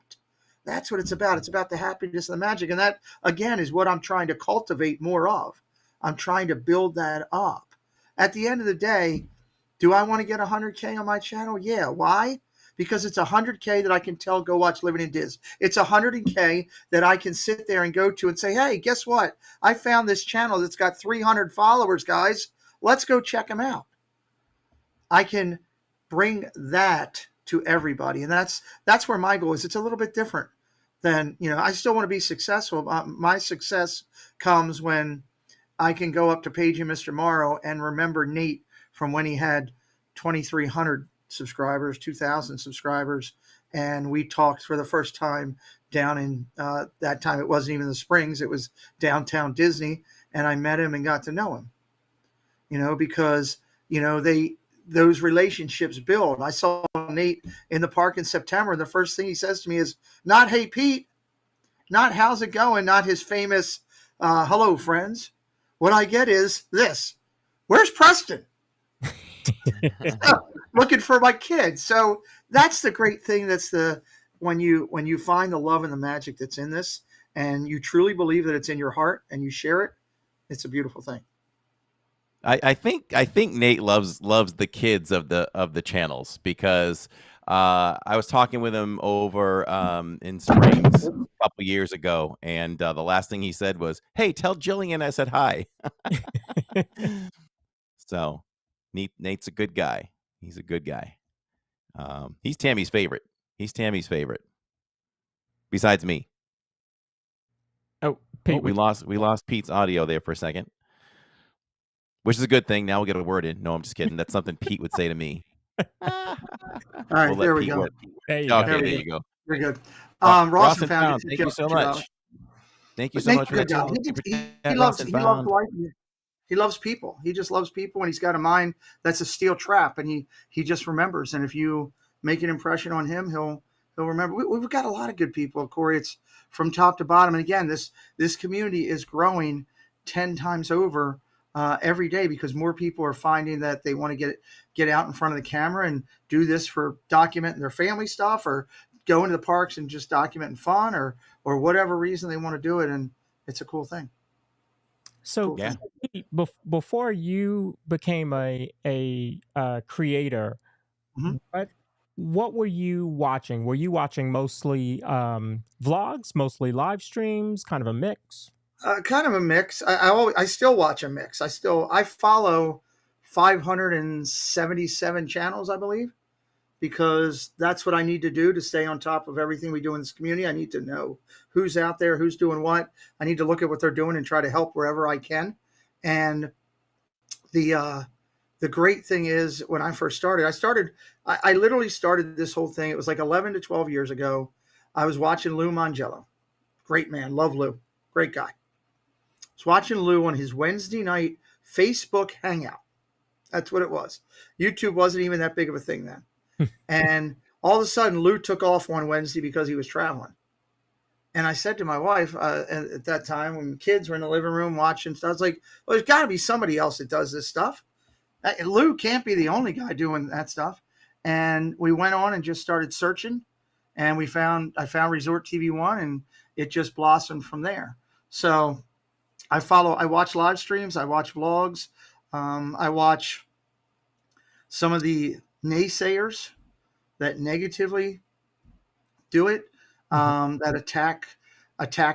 That's what it's about. It's about the happiness and the magic. And that, again, is what I'm trying to cultivate more of. I'm trying to build that up. At the end of the day, do I want to get 100K on my channel? Yeah. Why? Because it's 100K that I can tell, go watch Living in Diz. It's 100K that I can sit there and go to and say, hey, guess what? I found this channel that's got 300 followers, guys. Let's go check them out. I can bring that to everybody. And that's where my goal is. It's a little bit different than, I still want to be successful. My success comes when I can go up to Paige and Mr. Morrow and remember Nate from when he had 2,300 subscribers, 2,000 subscribers. And we talked for the first time down in that time. It wasn't even the Springs. It was downtown Disney. And I met him and got to know him, because, those relationships build. I saw Nate in the park in September. And the first thing he says to me is not, "Hey, Pete," not "how's it going," not his famous "hello, friends." What I get is this: "Where's Preston?" Looking for my kid. So that's the great thing. That's when you find the love and the magic that's in this, and you truly believe that it's in your heart and you share it. It's a beautiful thing. I think Nate loves the kids of the channels, because I was talking with him over in Springs a couple years ago, and the last thing he said was, "Hey, tell Jillian I said hi." So Nate's a good guy. He's a good guy. He's Tammy's favorite. Besides me. Oh, Pete, we lost Pete's audio there for a second, which is a good thing. Now we'll get a word in. No, I'm just kidding. That's something Pete would say to me. All right, there we go. There you Okay, go. there you go. You're good. Ross and Found, thank you so much. Thank you so much for that. He loves life. He loves people. He just loves people, and he's got a mind that's a steel trap, and he just remembers. And if you make an impression on him, he'll remember. We've got a lot of good people, Corey. It's from top to bottom. And again, this community is growing 10 times over every day, because more people are finding that they want to get out in front of the camera and do this for documenting their family stuff, or go into the parks and just documenting fun, or whatever reason they want to do it. And it's a cool thing. So Yeah. Before you became a creator, what were you watching? Were you watching mostly vlogs, mostly live streams, kind of a mix? Kind of a mix. I still watch a mix. I follow 577 channels, I believe, because that's what I need to do to stay on top of everything we do in this community. I need to know who's out there, who's doing what. I need to look at what they're doing and try to help wherever I can. And the great thing is, when I first started, I literally started this whole thing. It was like 11 to 12 years ago. I was watching Lou Mangello. Great man. Love Lou. Great guy. I was watching Lou on his Wednesday night Facebook Hangout. That's what it was. YouTube wasn't even that big of a thing then. And all of a sudden, Lou took off one Wednesday because he was traveling. And I said to my wife at that time, when kids were in the living room watching stuff, I was like, well, there's got to be somebody else that does this stuff. Lou can't be the only guy doing that stuff. And we went on and just started searching. And I found Resort TV 1, and it just blossomed from there. So I watch live streams. I watch vlogs. I watch some of the naysayers that negatively do it, that attack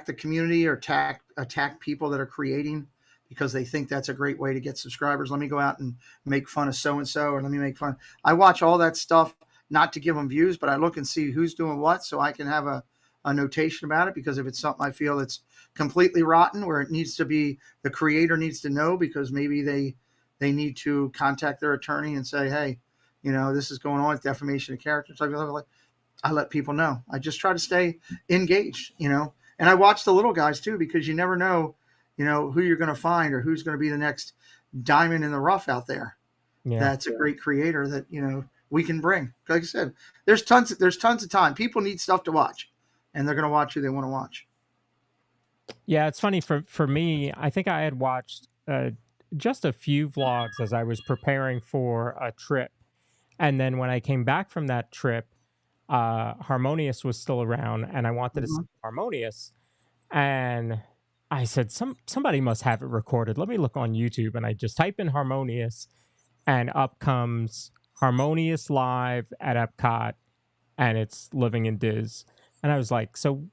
the community, or attack people that are creating, because they think that's a great way to get subscribers. Let me go out and make fun of so-and-so, or let me make fun. I watch all that stuff, not to give them views, but I look and see who's doing what, so I can have a notation about it, because if it's something I feel that's completely rotten, where it needs to be, the creator needs to know, because maybe they need to contact their attorney and say, hey, this is going on, it's defamation of character. So I let people know. I just try to stay engaged, and I watch the little guys too, because you never know, who you're going to find, or who's going to be the next diamond in the rough out there. Yeah. That's a great creator that, we can bring. Like I said, there's tons of time. People need stuff to watch, and they're going to watch who they want to watch. Yeah, it's funny for me. I think I had watched just a few vlogs as I was preparing for a trip. And then when I came back from that trip, Harmonious was still around, and I wanted to see Harmonious. And I said, somebody must have it recorded. Let me look on YouTube. And I just type in Harmonious, and up comes Harmonious live at Epcot, and it's living in Diz. And I was like, so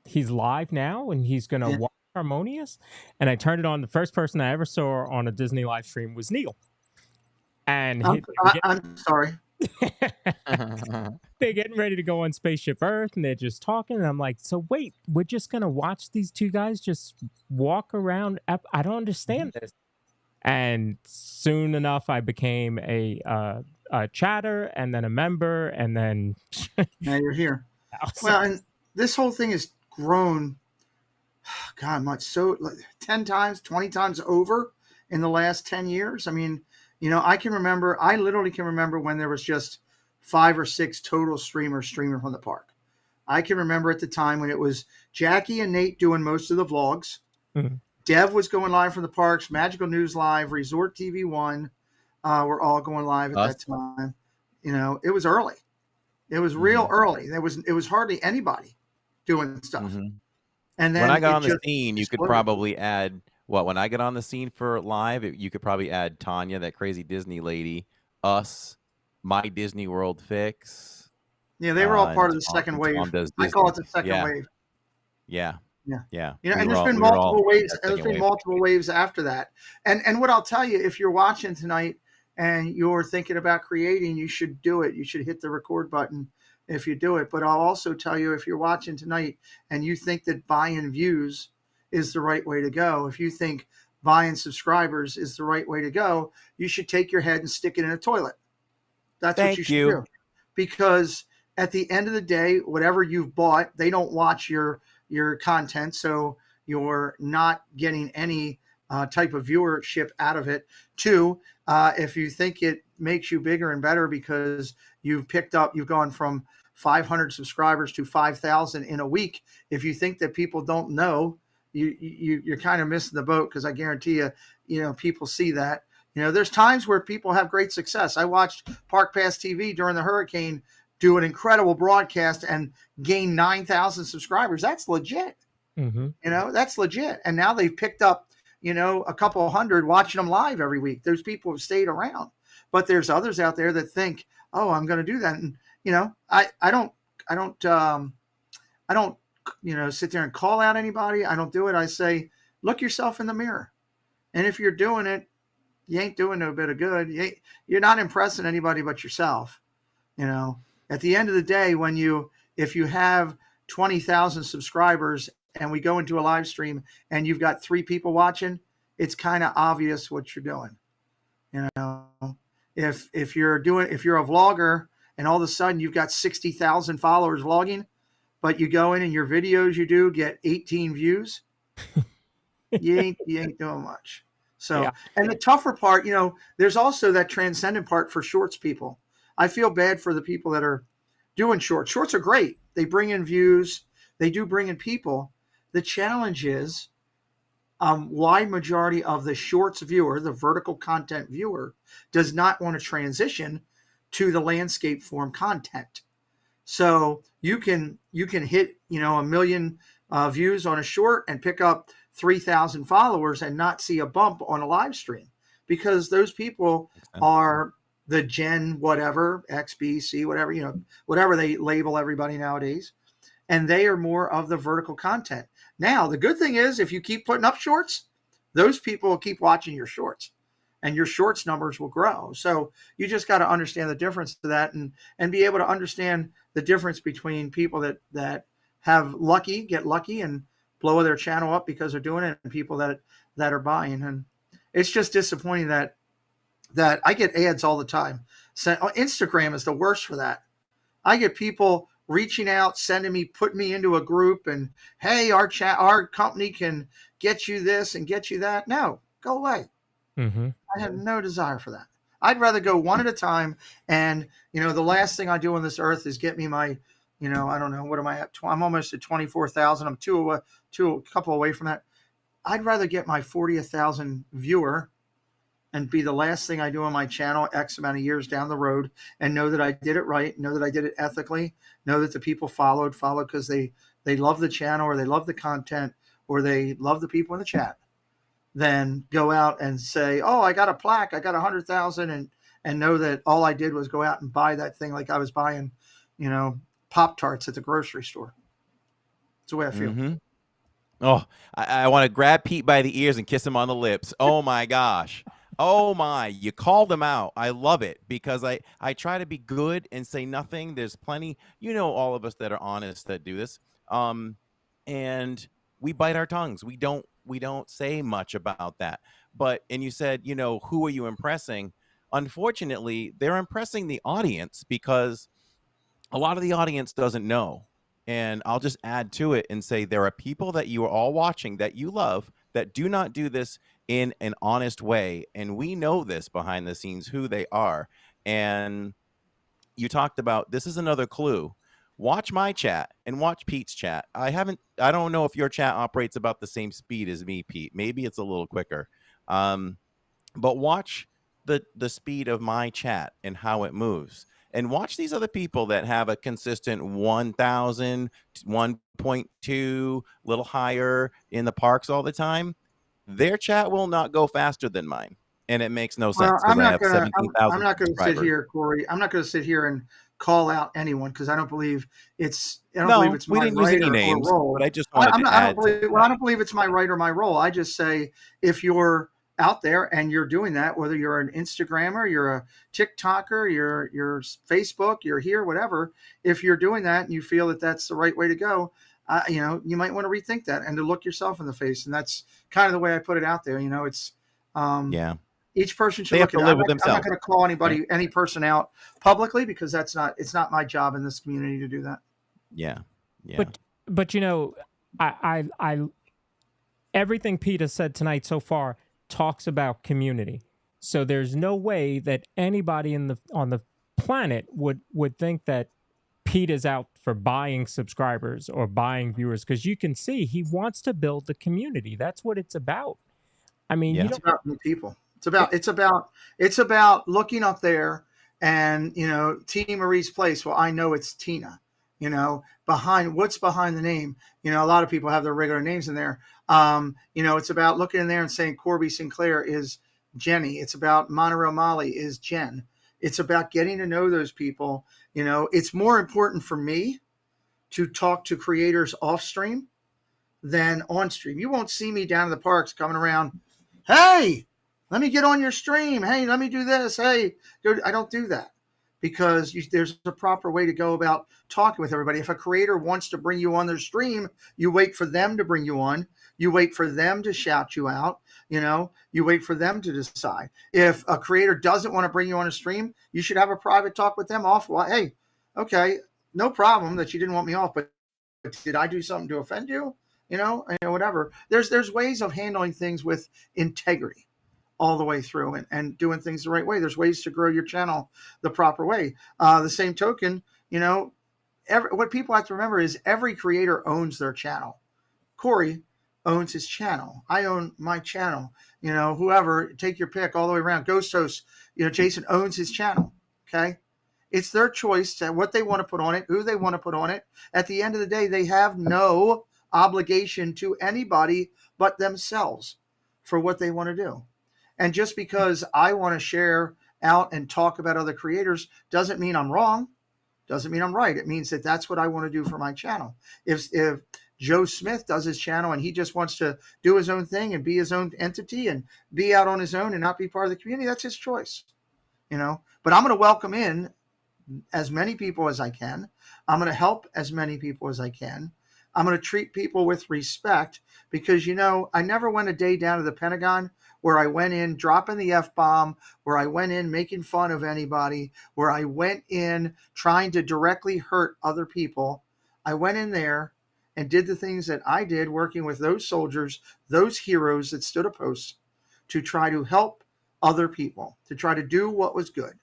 he's live now, and he's going to watch Harmonious? And I turned it on. The first person I ever saw on a Disney live stream was Neil. And I'm sorry. They're getting ready to go on Spaceship Earth and they're just talking. And I'm like, so wait, we're just going to watch these two guys just walk around. I don't understand this. And soon enough, I became a chatter and then a member. And then Now you're here. so, Well, and this whole thing has grown, God, much so like 10 times, 20 times over in the last 10 years. I mean, I literally can remember when there was just 5 or 6 total streamers streaming from the park. I can remember at the time when it was Jackie and Nate doing most of the vlogs. Mhm. Dev was going live from the parks, Magical News Live, Resort TV One, were all going live at that time. It was early. It was real early. It was hardly anybody doing stuff. And then when I got it on the just scene, you could exploded. probably add when I get on the scene for live, you could probably add Tanya, that crazy Disney lady, us, My Disney World Fix. Yeah, they were all part of the Tom, second wave. Tom does I Disney. call it the second Yeah. wave. Yeah. Yeah. Yeah. And there's all- been we were all multiple waves. that There's second been wave. multiple waves after that. And what I'll tell you, if you're watching tonight and you're thinking about creating, you should do it. You should hit the record button if you do it. But I'll also tell you, if you're watching tonight and you think that buying views is the right way to go, if you think buying subscribers is the right way to go, you should take your head and stick it in a toilet. That's what you should do. Because at the end of the day, whatever you've bought, they don't watch your content, so you're not getting any type of viewership out of it. 2, if you think it makes you bigger and better because you've gone from 500 subscribers to 5,000 in a week, if you think that people don't know, you're kind of missing the boat, because I guarantee you, people see that. There's times where people have great success. I watched Park Pass TV during the hurricane do an incredible broadcast and gain 9,000 subscribers. That's legit. That's legit. And now they've picked up, a couple hundred watching them live every week. There's people who've stayed around, but there's others out there that think, oh, I'm going to do that. And, I don't, sit there and call out anybody. I don't do it. I say, look yourself in the mirror. And if you're doing it, you ain't doing no bit of good. You're not impressing anybody but yourself. At the end of the day, if you have 20,000 subscribers and we go into a live stream and you've got 3 people watching, it's kind of obvious what you're doing. If you're a vlogger and all of a sudden you've got 60,000 followers vlogging, but you go in and your videos you do get 18 views, you ain't doing much. So, yeah. And the tougher part, there's also that transcendent part for shorts people. I feel bad for the people that are doing shorts. Shorts are great. They bring in views. They do bring in people. The challenge is wide majority of the shorts viewer, the vertical content viewer, does not want to transition to the landscape form content. So you can hit, 1 million views on a short and pick up 3,000 followers and not see a bump on a live stream, because those people are the Gen whatever, X, B, C, whatever, whatever they label everybody nowadays. And they are more of the vertical content. Now, the good thing is, if you keep putting up shorts, those people will keep watching your shorts and your shorts numbers will grow. So you just got to understand the difference to that and be able to understand the difference between people that get lucky and blow their channel up because they're doing it, and people that are buying. And it's just disappointing that I get ads all the time. So Instagram is the worst for that. I get people reaching out, putting me into a group, and hey, our company can get you this and get you that. No, go away. I have no desire for that. I'd rather go one at a time. And, the last thing I do on this earth is get me my, I don't know, what am I at? I'm almost at 24,000. I'm a couple away from that. I'd rather get my 40,000 viewer and be the last thing I do on my channel X amount of years down the road, and know that I did it right, know that I did it ethically, know that the people followed because they love the channel, or they love the content, or they love the people in the chat, than go out and say, oh, I got a plaque, I got 100,000, and know that all I did was go out and buy that thing like I was buying, Pop-Tarts at the grocery store. That's the way I feel. Oh, I want to grab Pete by the ears and kiss him on the lips. Oh my gosh. Oh my, you called them out. I love it because I try to be good and say nothing. There's plenty, all of us that are honest that do this. Um and we bite our tongues. We don't say much about that. But and you said, who are you impressing? Unfortunately, they're impressing the audience because a lot of the audience doesn't know. And I'll just add to it and say there are people that you are all watching that you love that do not do this in an honest way. And we know this behind the scenes who they are. And you talked about this is another clue. Watch my chat and watch Pete's chat. I don't know if your chat operates about the same speed as me, Pete. Maybe it's a little quicker. Um, but watch the speed of my chat and how it moves, and watch these other people that have a consistent 1000, 1.2, little higher in the parks all the time. Their chat will not go faster than mine, and it makes no Well, sense because I have I'm 17,000 not gonna sit subscribers. here, Corey. I'm not gonna sit here and call out anyone because I don't believe No, it's we my didn't use right any or names, but role. I just wanted to I don't add to believe, well, that. I don't believe it's my right or my role. I just say if you're out there and you're doing that, whether you're an Instagrammer, you're a TikToker, you're Facebook, you're here, whatever. If you're doing that and you feel that that's the right way to go, you might want to rethink that and to look yourself in the face. And that's kind of the way I put it out there. It's um, Yeah, each person should they have look to at it. live with I'm not themselves, going to call right? any person out publicly because it's not my job in this community to do that. Yeah, yeah, But I everything Pete has said tonight so far talks about community. So there's no way that anybody on the planet would think that Pete is out for buying subscribers or buying viewers, because you can see he wants to build the community. That's what it's about. I mean, you yeah, It's don't. about new people. Yeah, It's about looking up there and T Marie's place. Well, I know it's Tina. Behind what's behind the name. A lot of people have their regular names in there. It's about looking in there and saying Corby Sinclair is Jenny. It's about Monterey Molly is Jen. It's about getting to know those people. It's more important for me to talk to creators off stream than on stream. You won't see me down in the parks coming around. Hey, let me get on your stream. Hey, let me do this. Hey, I don't do that because there's a proper way to go about talking with everybody. If a creator wants to bring you on their stream, you wait for them to bring you on. You wait for them to shout you out. You wait for them to decide. If a creator doesn't want to bring you on a stream, you should have a private talk with them off. Well, hey, okay, no problem that you didn't want me off, but did I do something to offend you? Whatever. There's ways of handling things with integrity all the way through and doing things the right way. There's ways to grow your channel the proper way. The same token, what people have to remember is every creator owns their channel. Corey owns his channel. I own my channel. Whoever, take your pick all the way around. Ghost Host, Jason owns his channel. Okay. It's their choice to what they want to put on it, who they want to put on it. At the end of the day, they have no obligation to anybody but themselves for what they want to do. And just because I want to share out and talk about other creators doesn't mean I'm wrong, doesn't mean I'm right. It means that that's what I want to do for my channel. If Joe Smith does his channel and he just wants to do his own thing and be his own entity and be out on his own and not be part of the community, that's his choice. But I'm going to welcome in as many people as I can. I'm going to help as many people as I can. I'm going to treat people with respect because, I never went a day down to the Pentagon where I went in dropping the F-bomb, where I went in making fun of anybody, where I went in trying to directly hurt other people. I went in there and did the things that I did working with those soldiers, those heroes that stood a post to try to help other people, to try to do what was good,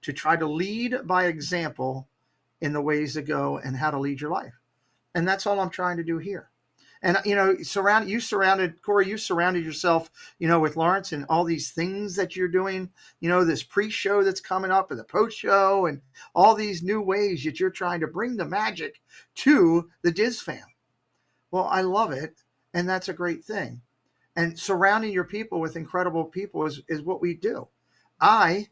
to try to lead by example in the ways to go and how to lead your life. And that's all I'm trying to do here. And, Corey, you surrounded yourself, with Lawrence and all these things that you're doing, this pre-show that's coming up and the post-show and all these new ways that you're trying to bring the magic to the Diz fam. Well, I love it. And that's a great thing. And surrounding your people with incredible people is what we do. I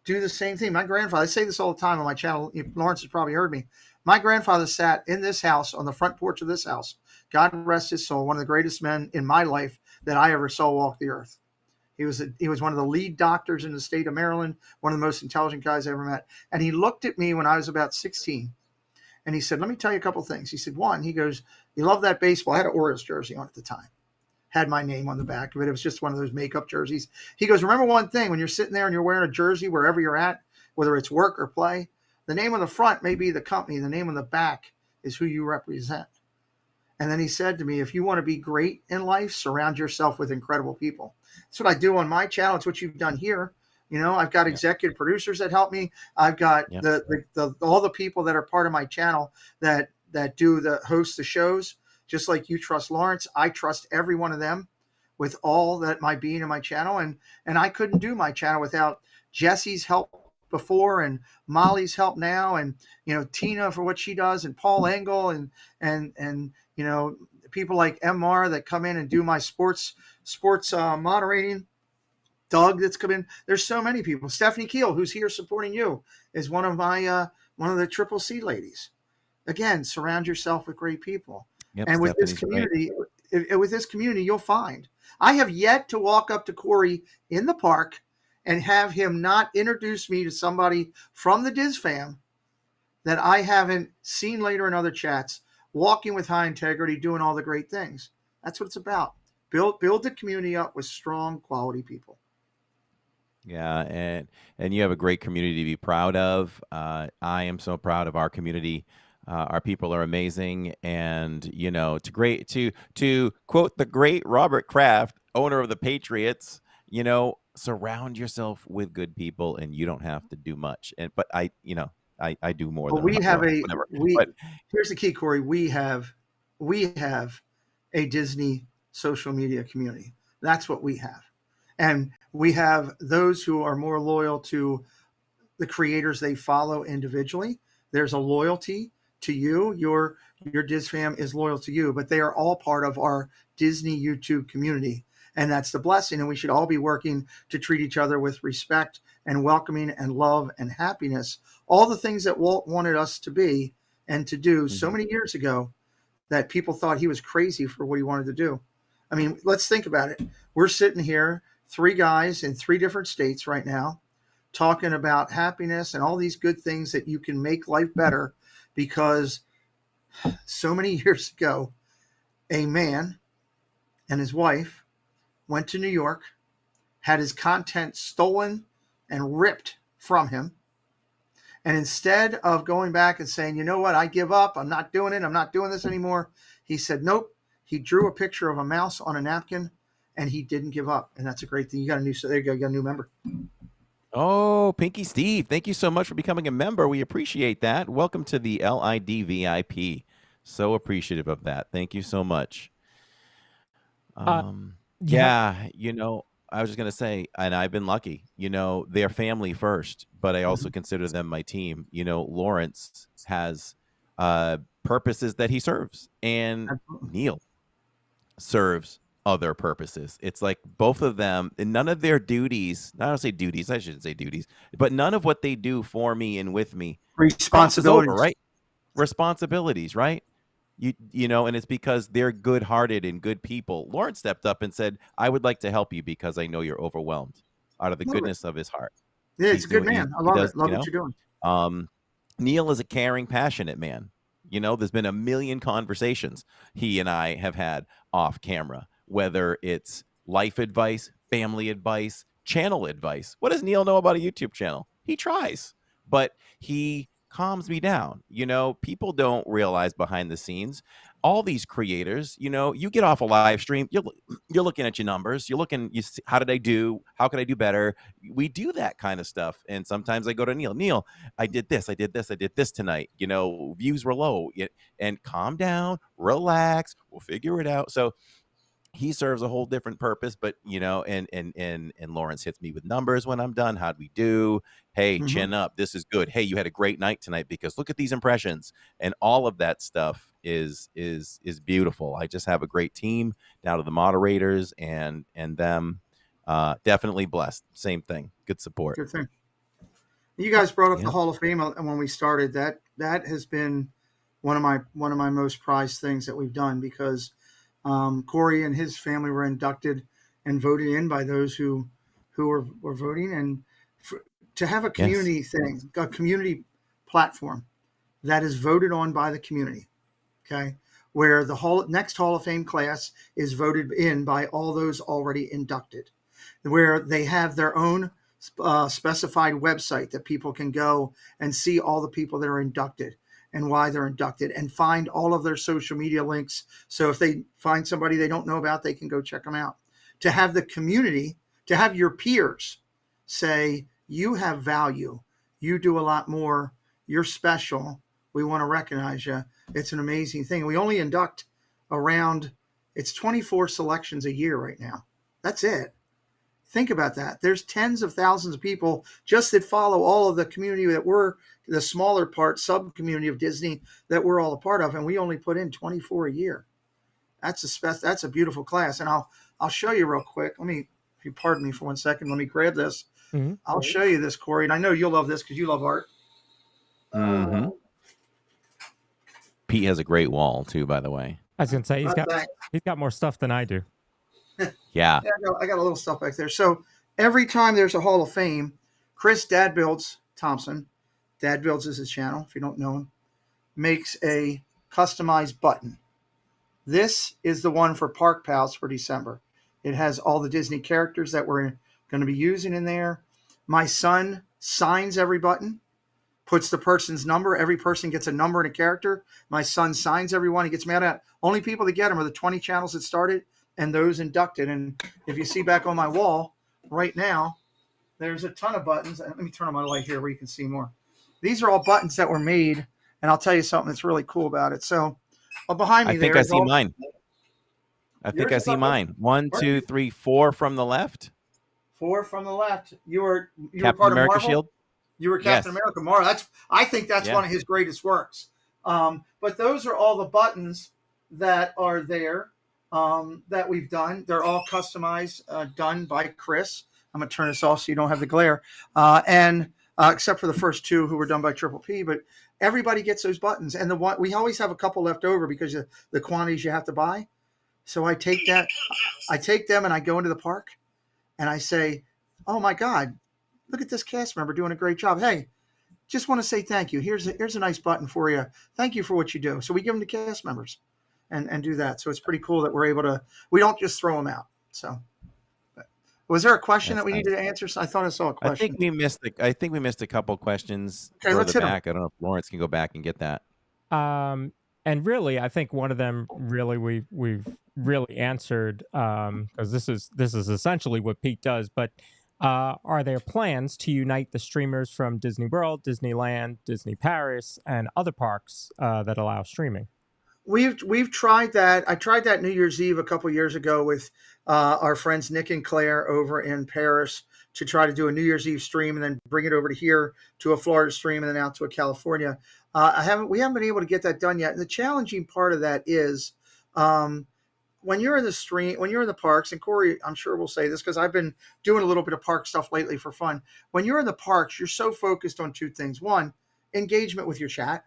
do the same thing. My grandfather, I say this all the time on my channel. Lawrence has probably heard me. My grandfather sat in this house on the front porch of this house. God rest his soul. One of the greatest men in my life that I ever saw walk the earth. He was one of the lead doctors in the state of Maryland, one of the most intelligent guys I ever met. And he looked at me when I was about 16, and he said, "Let me tell you a couple things." He said, "One," he goes, "you love that baseball." I had an Orioles jersey on at the time, had my name on the back of it. It was just one of those makeup jerseys. He goes, "Remember one thing, when you're sitting there and you're wearing a jersey wherever you're at, whether it's work or play, the name on the front may be the company. The name on the back is who you represent." And then he said to me, "If you want to be great in life, surround yourself with incredible people." That's what I do on my channel. It's what you've done here. I've got executive producers that help me. I've got all the people that are part of my channel that host the shows. Just like you trust Lawrence, I trust every one of them with all that my being in my channel. And I couldn't do my channel without Jesse's help before, and Molly's help now, and Tina for what she does, and Paul Engel, and people like MR that come in and do my sports moderating. Doug that's come in. There's so many people. Stephanie Keel, who's here supporting you, is one of the Triple C ladies. Again, surround yourself with great people. Yep, and with this community, you'll find. I have yet to walk up to Corey in the park and have him not introduce me to somebody from the Diz fam that I haven't seen later in other chats, walking with high integrity, doing all the great things. That's what it's about. Build the community up with strong, quality people. Yeah, and you have a great community to be proud of. I am so proud of our community. Our people are amazing, and to quote the great Robert Kraft, owner of the Patriots, surround yourself with good people, and you don't have to do much. But I do more than whatever. Here's the key, Corey. We have a Disney social media community. That's what we have. And we have those who are more loyal to the creators they follow individually. There's a loyalty to you. Your Diz fam is loyal to you, but they are all part of our Disney YouTube community. And that's the blessing. And we should all be working to treat each other with respect and welcoming and love and happiness. All the things that Walt wanted us to be and to do so many years ago that people thought he was crazy for what he wanted to do. I mean, let's think about it. We're sitting here, 3 guys in 3 different states right now, talking about happiness and all these good things that you can make life better, because so many years ago, a man and his wife went to New York, had his content stolen and ripped from him. And instead of going back and saying, "You know what, I give up, I'm not doing it, I'm not doing this anymore," he said, nope. He drew a picture of a mouse on a napkin, and he didn't give up. And that's a great thing. There you go, you got a new member. Oh, Pinky Steve, thank you so much for becoming a member. We appreciate that. Welcome to the LID VIP. So appreciative of that. Thank you so much. Yeah, I was just going to say, and I've been lucky, they're family first, but I also consider them my team. Lawrence has purposes that he serves, and Neil serves other purposes. It's like both of them, and none of their duties, I don't say duties, I shouldn't say duties, but none of what they do for me and with me responsibilities, right? Responsibilities, right? And it's because they're good-hearted and good people. Lawrence stepped up and said, "I would like to help you because I know you're overwhelmed," out of the goodness of his heart. Yeah, he's a good man. I love it. Love what you're doing. Neil is a caring, passionate man. There's been a million conversations he and I have had off camera, whether it's life advice, family advice, channel advice. What does Neil know about a YouTube channel? He tries, but he calms me down. People don't realize behind the scenes, all these creators, you get off a live stream, you're looking at your numbers, you see, how did I do? How could I do better? We do that kind of stuff. And sometimes I go to Neil, I did this tonight, views were low, and calm down, relax, we'll figure it out. So he serves a whole different purpose, but and Lawrence hits me with numbers when I'm done. How'd we do? Hey, chin up. This is good. Hey, you had a great night tonight because look at these impressions, and all of that stuff is beautiful. I just have a great team down to the moderators and them. Definitely blessed. Same thing. Good support. Good thing. You guys brought up the Hall of Fame, and when we started, that has been one of my most prized things that we've done, because Corey and his family were inducted and voted in by those who were voting, and to have a community thing, a community platform that is voted on by the community, okay, where the next Hall of Fame class is voted in by all those already inducted, where they have their own specified website that people can go and see all the people that are inducted and why they're inducted, and find all of their social media links. So if they find somebody they don't know about, they can go check them out. To have the community, to have your peers say, you have value, you do a lot more, you're special, we want to recognize you. It's an amazing thing. We only induct around, it's 24 selections a year right now. That's it. Think about that. There's tens of thousands of people just that follow all of the community that we're the smaller part, sub-community of Disney that we're all a part of, and we only put in 24 a year. That's a beautiful class, and I'll show you real quick. Let me, if you pardon me for 1 second, let me grab this. Mm-hmm. I'll show you this, Corey, and I know you'll love this because you love art. Mm-hmm. Pete has a great wall too, by the way. I was gonna say he's got more stuff than I do. Yeah. I got a little stuff back there. So every time there's a Hall of Fame, Chris Dad Builds Thompson, Dad Builds is his channel, if you don't know him, makes a customized button. This is the one for Park Pals for December. It has all the Disney characters that we're going to be using in there. My son signs every button, puts the person's number. Every person gets a number and a character. My son signs everyone. He gets mad at. Only people that get them are the 20 channels that started and those inducted. And if you see back on my wall right now, there's a ton of buttons. Let me turn on my light here where you can see more. These are all buttons that were made, and I'll tell you something that's really cool about it. So behind me I think I see mine. I think I see mine. 1, 2, 3, 4 from the left. 4 from the left. You were Captain part America of Marvel? shield. You were Captain America Marvel. I think that's one of his greatest works. But those are all the buttons that are there that we've done. They're all customized, done by Chris. I'm going to turn this off so you don't have the glare. And except for the first 2 who were done by Triple P, but everybody gets those buttons. And we always have a couple left over because of the quantities you have to buy. So I take them and I go into the park and I say, oh my God, look at this cast member doing a great job. Hey, just want to say thank you. Here's a nice button for you. Thank you for what you do. So we give them to cast members and do that. So it's pretty cool that we're able to, we don't just throw them out. So was there a question that we needed to answer? So I thought I saw a question. I think we missed a couple questions Okay, let's further hit 'em. back. I don't know if Lawrence can go back and get that. And really, I think one of them really we've really answered because this is essentially what Pete does. But are there plans to unite the streamers from Disney World, Disneyland, Disney Paris, and other parks that allow streaming? We've tried that. I tried that New Year's Eve a couple years ago with our friends Nick and Claire over in Paris to try to do a New Year's Eve stream and then bring it over to here to a Florida stream and then out to a California. We haven't been able to get that done yet. And the challenging part of that is when you're in the stream, when you're in the parks, and Corey, I'm sure will say this because I've been doing a little bit of park stuff lately for fun. When you're in the parks, you're so focused on 2 things. 1, engagement with your chat.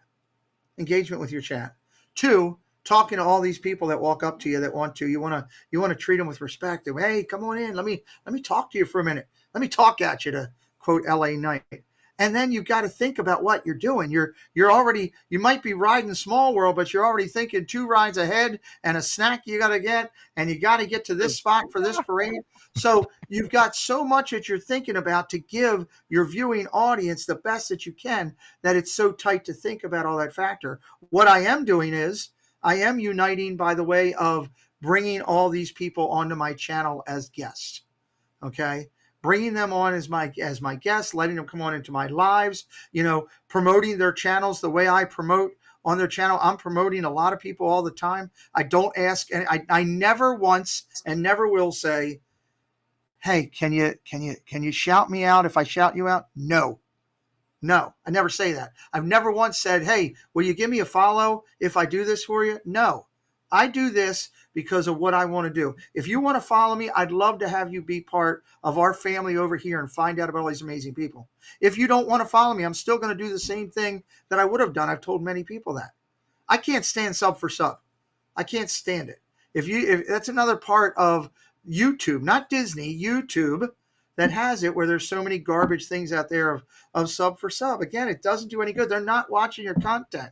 2, talking to all these people that walk up to you that want to. You want to treat them with respect. Hey, come on in. Let me talk to you for a minute. Let me talk at you, to quote L.A. Knight. And then you've got to think about what you're doing. You're already, you might be riding Small World, but you're already thinking 2 rides ahead and a snack you got to get, and you got to get to this spot for this parade. So you've got so much that you're thinking about to give your viewing audience the best that you can, that it's so tight to think about all that factor. What I am doing is I am uniting by the way of bringing all these people onto my channel as guests. Okay. Bringing them on as my guests, letting them come on into my lives, promoting their channels the way I promote on their channel. I'm promoting a lot of people all the time. I don't ask, and I never once and never will say, hey, can you shout me out if I shout you out? No, I never say that. I've never once said, hey, will you give me a follow if I do this for you? No, I do this because of what I want to do. If you want to follow me, I'd love to have you be part of our family over here and find out about all these amazing people. If you don't want to follow me, I'm still going to do the same thing that I would have done. I've told many people that. I can't stand sub for sub. I can't stand it. If that's another part of YouTube, not Disney, YouTube, that has it, where there's so many garbage things out there of sub for sub. Again, it doesn't do any good. They're not watching your content.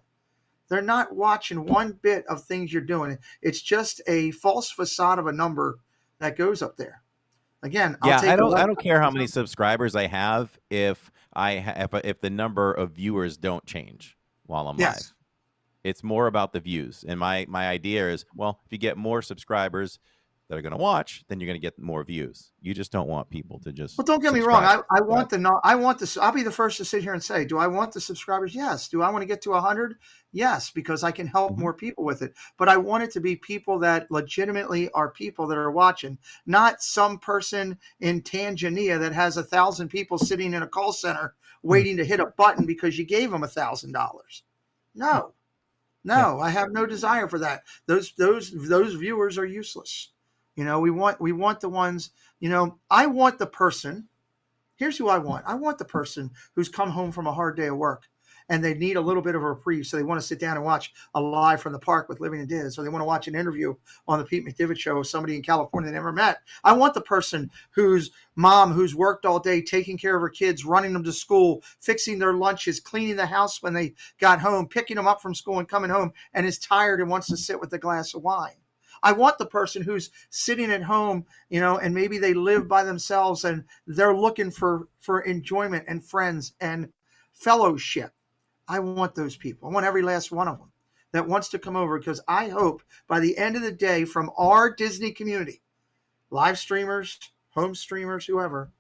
They're not watching one bit of things you're doing. It's just a false facade of a number that goes up there. Again, I'll Yeah, take I don't care how many subscribers I have if if the number of viewers don't change while I'm Yes. live. It's more about the views. And my idea is, well, if you get more subscribers that are going to watch, then you're going to get more views. You just don't want people to just. Well, don't get me wrong. I want I'll be the first to sit here and say, do I want the subscribers? Yes. Do I want to get to 100? Yes, because I can help more people with it. But I want it to be people that legitimately are people that are watching, not some person in Tanzania that has 1,000 people sitting in a call center waiting to hit a button because you gave them $1,000. No. No, I have no desire for that. Those viewers are useless. We want the ones, I want the person. Here's who I want. I want the person who's come home from a hard day of work and they need a little bit of a reprieve. So they want to sit down and watch a live from the park with Living and Diz, or they want to watch an interview on the Pete McDevitt show with somebody in California they never met. I want the person whose mom, who's worked all day, taking care of her kids, running them to school, fixing their lunches, cleaning the house when they got home, picking them up from school and coming home, and is tired and wants to sit with a glass of wine. I want the person who's sitting at home, and maybe they live by themselves and they're looking for enjoyment and friends and fellowship. I want those people. I want every last one of them that wants to come over, because I hope by the end of the day, from our Disney community, live streamers, home streamers, whoever,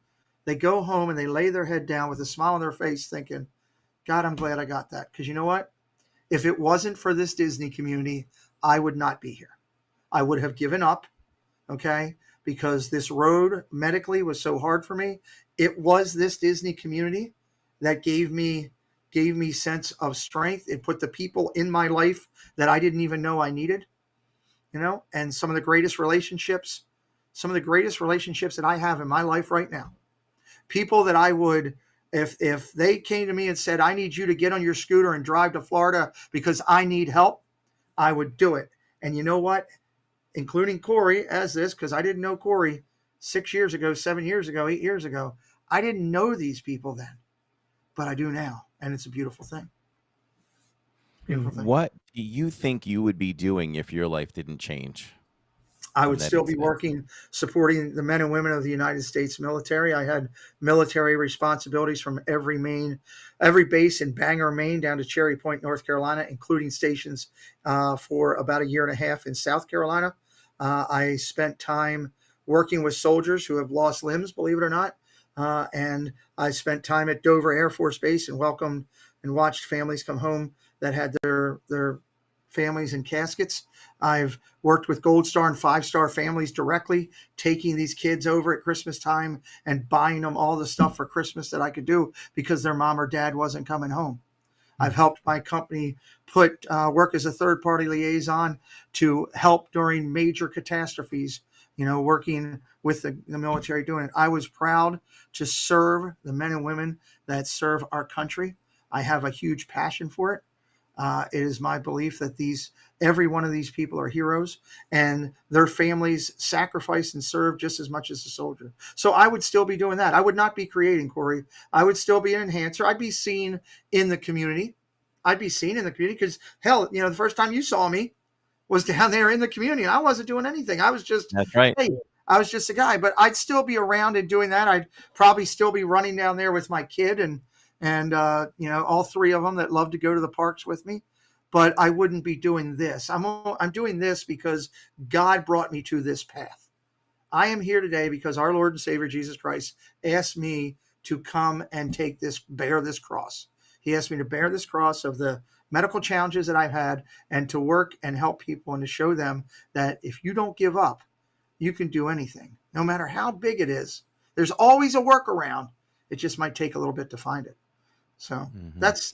they go home and they lay their head down with a smile on their face thinking, God, I'm glad I got that. Because you know what? If it wasn't for this Disney community, I would not be here. I would have given up, okay? Because this road medically was so hard for me. It was this Disney community that gave me sense of strength. It put the people in my life that I didn't even know I needed, and some of the greatest relationships that I have in my life right now. People that I would, if they came to me and said, I need you to get on your scooter and drive to Florida because I need help, I would do it. And you know what? Including Corey as this, because I didn't know Corey 6 years ago, 7 years ago, 8 years ago. I didn't know these people then, but I do now. And it's a beautiful thing. Beautiful thing. What do you think you would be doing if your life didn't change? I would still be working, supporting the men and women of the United States military. I had military responsibilities from every base in Bangor, Maine, down to Cherry Point, North Carolina, including stations for about a year and a half in South Carolina. I spent time working with soldiers who have lost limbs, believe it or not. And I spent time at Dover Air Force Base and welcomed and watched families come home that had their families in caskets. I've worked with Gold Star and 5-star families directly, taking these kids over at Christmas time and buying them all the stuff for Christmas that I could do because their mom or dad wasn't coming home. I've helped my company work as a third-party liaison to help during major catastrophes, working with the military doing it. I was proud to serve the men and women that serve our country. I have a huge passion for it. It is my belief that every one of these people are heroes, and their families sacrifice and serve just as much as the soldier. So I would still be doing that. I would not be creating, Corey. I would still be an enhancer. I'd be seen in the community. Because, hell, the first time you saw me was down there in the community, and I wasn't doing anything. I was just, that's right. Hey, I was just a guy, but I'd still be around and doing that. I'd probably still be running down there with my kid and all three of them that love to go to the parks with me, but I wouldn't be doing this. I'm doing this because God brought me to this path. I am here today because our Lord and Savior Jesus Christ asked me to come and bear this cross. He asked me to bear this cross of the medical challenges that I've had, and to work and help people and to show them that if you don't give up, you can do anything, no matter how big it is. There's always a workaround. It just might take a little bit to find it. So that's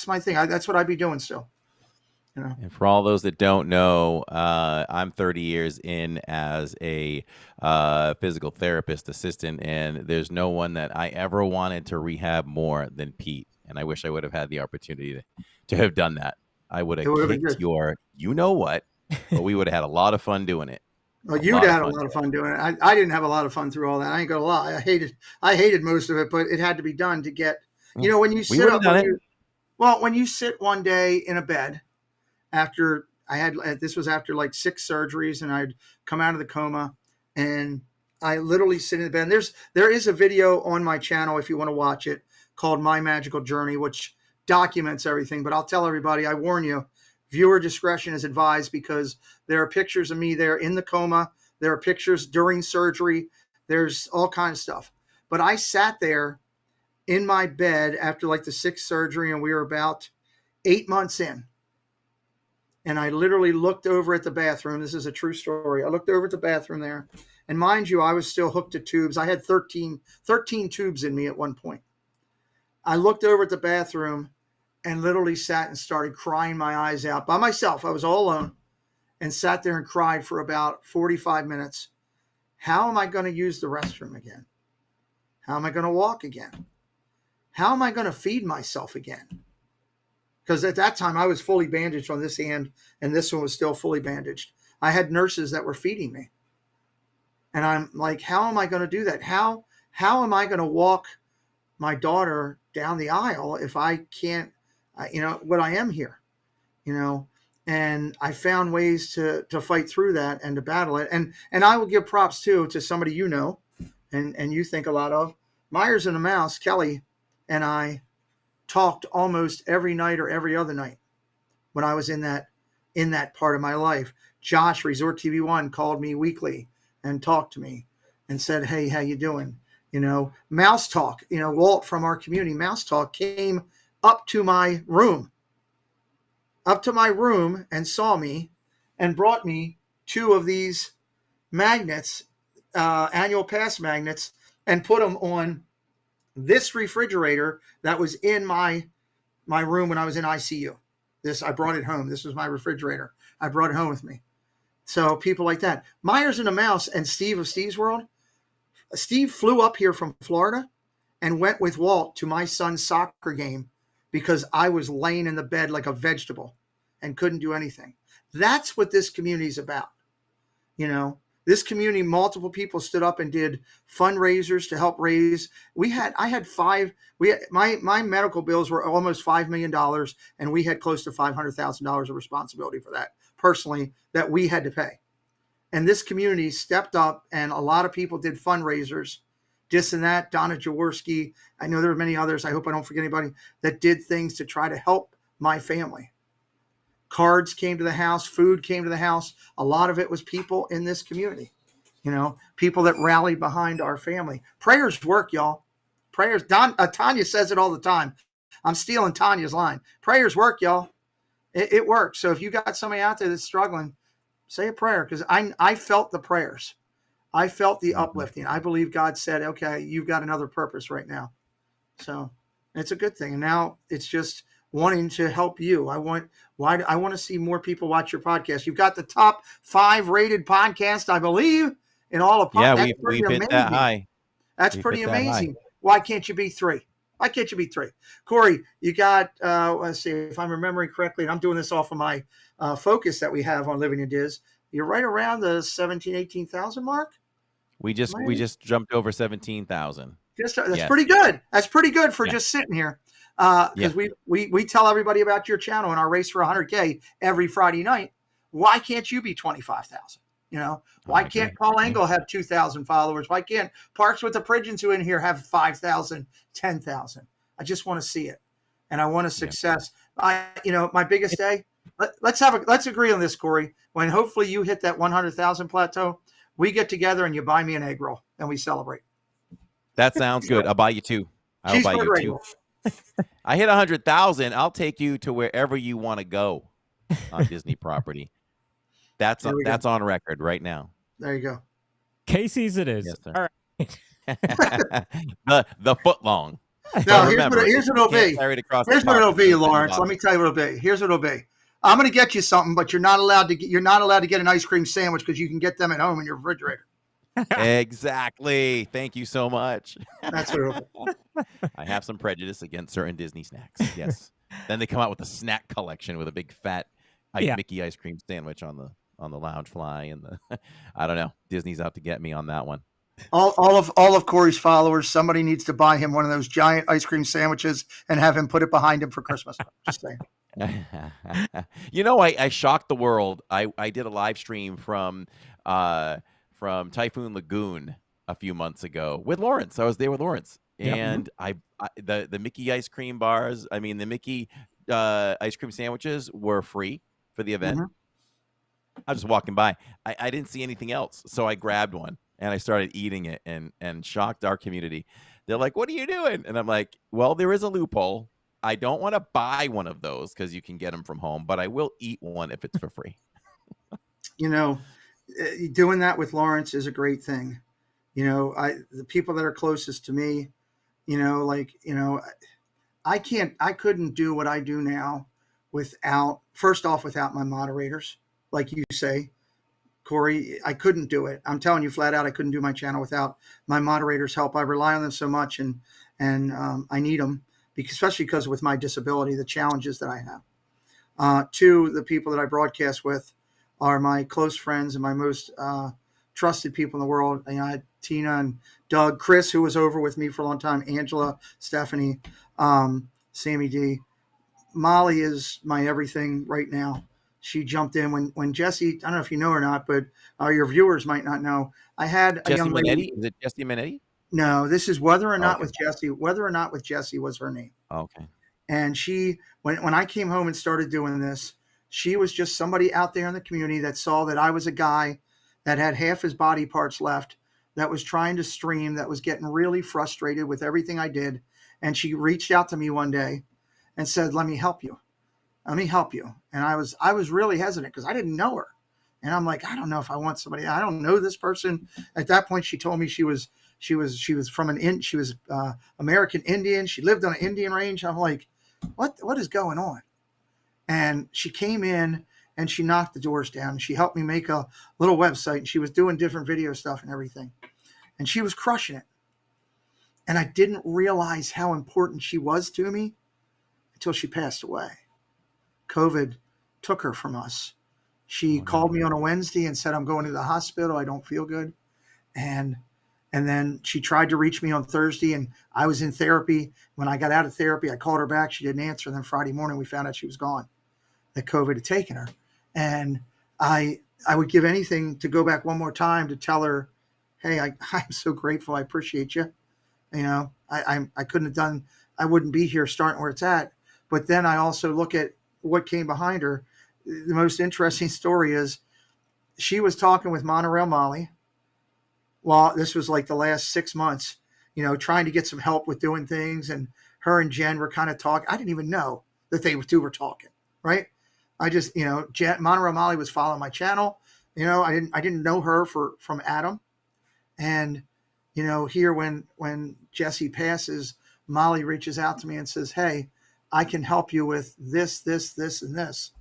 my thing. That's what I'd be doing still. And for all those that don't know, I'm 30 years in as a physical therapist assistant, and there's no one that I ever wanted to rehab more than Pete. And I wish I would have had the opportunity to have done that. I would have kicked your, but we would have had a lot of fun doing it. Well, A you'd lot of had a fun. lot of fun doing it. I didn't have a lot of fun through all that. I ain't gonna lie. I hated most of it, but it had to be done to get. You know, when you We sit would have up, done it. when you sit one day in a bed after this was after like 6 surgeries, and I'd come out of the coma, and I literally sit in the bed. And there is a video on my channel if you want to watch it called My Magical Journey, which documents everything. But I'll tell everybody, I warn you, viewer discretion is advised, because there are pictures of me there in the coma. There are pictures during surgery. There's all kinds of stuff. But I sat there in my bed after like the 6th surgery, and we were about 8 months in. And I literally looked over at the bathroom. This is a true story. I looked over at the bathroom there. And mind you, I was still hooked to tubes. I had 13 tubes in me at one point. I looked over at the bathroom and literally sat and started crying my eyes out by myself. I was all alone, and sat there and cried for about 45 minutes. How am I going to use the restroom again? How am I going to walk again? How am I going to feed myself again? Because at that time I was fully bandaged on this hand, and this one was still fully bandaged. I had nurses that were feeding me. And I'm like, how am I going to do that? How am I going to walk my daughter down the aisle if I can't, what I am here, and I found ways to fight through that and to battle it. And I will give props too to somebody, and you think a lot of. Myers and the Mouse, Kelly, and I talked almost every night or every other night when I was in that part of my life. Josh, Resort TV 1, called me weekly and talked to me and said, hey, how you doing? Mouse Talk, Walt from our community, Mouse Talk, came up to my room and saw me and brought me 2 of these magnets, annual pass magnets, and put them on this refrigerator that was in my room when I was in ICU. I brought it home. This was my refrigerator. I brought it home with me. So people like that. Myers and the Mouse and Steve of Steve's World. Steve flew up here from Florida and went with Walt to my son's soccer game because I was laying in the bed like a vegetable and couldn't do anything. That's what this community is about. This community, multiple people stood up and did fundraisers to help raise. My medical bills were almost $5 million, and we had close to $500,000 of responsibility for that personally that we had to pay. And this community stepped up, and a lot of people did fundraisers, this and that. Donna Jaworski, I know there were many others. I hope I don't forget anybody that did things to try to help my family. Cards came to the house, food came to the house. A lot of it was people in this community, people that rallied behind our family. Prayers work, y'all. Prayers. Tanya says it all the time. I'm stealing Tanya's line. Prayers work, y'all. It works. So if you got somebody out there that's struggling, say a prayer, because I felt the prayers. I felt the uplifting. I believe God said, okay, you've got another purpose right now. So it's a good thing. And now it's just wanting to help you. I want to see more people watch your podcast. You've got the top 5 rated podcast, I believe, in all of podcasts. Yeah, we hit that high. That's pretty amazing. Why can't you be 3? Why can't you be 3? Corey, you got, let's see if I'm remembering correctly, and I'm doing this off of my focus that we have on Living in Diz. You're right around the 17,000, 18,000 mark. We just jumped over 17,000. That's pretty good. That's pretty good for just sitting here. Because we tell everybody about your channel and our race for 100K every Friday night. Why can't you be 25,000? Why can't Paul Engel have 2,000 followers? Why can't Parks with the Pigeons who in here have 5,000, 10,000? I just want to see it, and I want a success. My biggest day. Let's agree on this, Corey. When hopefully you hit that 100,000 plateau, we get together and you buy me an egg roll and we celebrate. That sounds good. I'll buy you 2. I'll buy you 2. I hit 100,000. I'll take you to wherever you want to go on Disney property. That's on record right now. There you go. Casey's it is. Yes, sir. All right. the foot long. No, here's what it'll be. Here's what it'll be, Lawrence. Let me tell you what it'll be. Here's what it'll be. I'm going to get you something, but you're not allowed to get an ice cream sandwich because you can get them at home in your refrigerator. Exactly. Thank you so much. That's what it'll be. I have some prejudice against certain Disney snacks. Yes. Then they come out with a snack collection with a big fat Mickey ice cream sandwich on the on the Loungefly and the I don't know. Disney's out to get me on that one. All of Corey's followers, somebody needs to buy him one of those giant ice cream sandwiches and have him put it behind him for Christmas. Just saying. I shocked the world. I did a live stream from Typhoon Lagoon a few months ago with Lawrence. I was there with Lawrence, Yep. and the Mickey ice cream bars. I mean, the Mickey ice cream sandwiches were free for the event. Mhm. I was just walking by. I didn't see anything else, so I grabbed one and I started eating it and shocked our community. They're like, "What are you doing?" And I'm like, "Well, there is a loophole. I don't want to buy one of those because you can get them from home, but I will eat one if it's for free." Doing that with Lawrence is a great thing. The people that are closest to me, I couldn't do what I do now without my moderators, like you say, Corey. I couldn't do it. I'm telling you flat out, I couldn't do my channel without my moderators' help. I rely on them so much, and I need them, especially because with my disability, the challenges that I have. Two, the people that I broadcast with are my close friends and my most trusted people in the world. I had Tina and Doug, Chris, who was over with me for a long time, Angela, Stephanie, Sammy D. Molly is my everything right now. She jumped in when Jesse, I don't know if you know or not, but your viewers might not know. I had a young lady. Is it Jessie Minetti? No, this is Whether or Not Okay. with Jesse. Whether or Not with Jesse was her name. Okay. And she, when I came home and started doing this, she was just somebody out there in the community that saw that I was a guy that had half his body parts left, that was trying to stream, that was getting really frustrated with everything I did. And she reached out to me one day and said, let me help you. Let me help you. And I was really hesitant because I didn't know her. And I'm like, I don't know if I want somebody. I don't know this person. At that point, she told me she was from American Indian. She lived on an Indian range. I'm like, what is going on? And she came in and she knocked the doors down. She helped me make a little website, and she was doing different video stuff and everything. And she was crushing it. And I didn't realize how important she was to me until she passed away. COVID took her from us. She called me on a Wednesday and said, I'm going to the hospital. I don't feel good. And then she tried to reach me on Thursday, and I was in therapy. When I got out of therapy, I called her back. She didn't answer. And then Friday morning, we found out she was gone, that COVID had taken her. And I would give anything to go back one more time to tell her, hey, I'm so grateful. I appreciate you. I couldn't have done, I wouldn't be here starting where it's at. But then I also look at what came behind her. The most interesting story is she was talking with Monorail Molly. Well, this was like the last 6 months, trying to get some help with doing things. And her and Jen were kind of talking. I didn't even know that they two were talking, right? I just, Monorail Molly was following my channel. I didn't know her from Adam. And, here when Jesse passes, Molly reaches out to me and says, hey, I can help you with this, this, this, and this.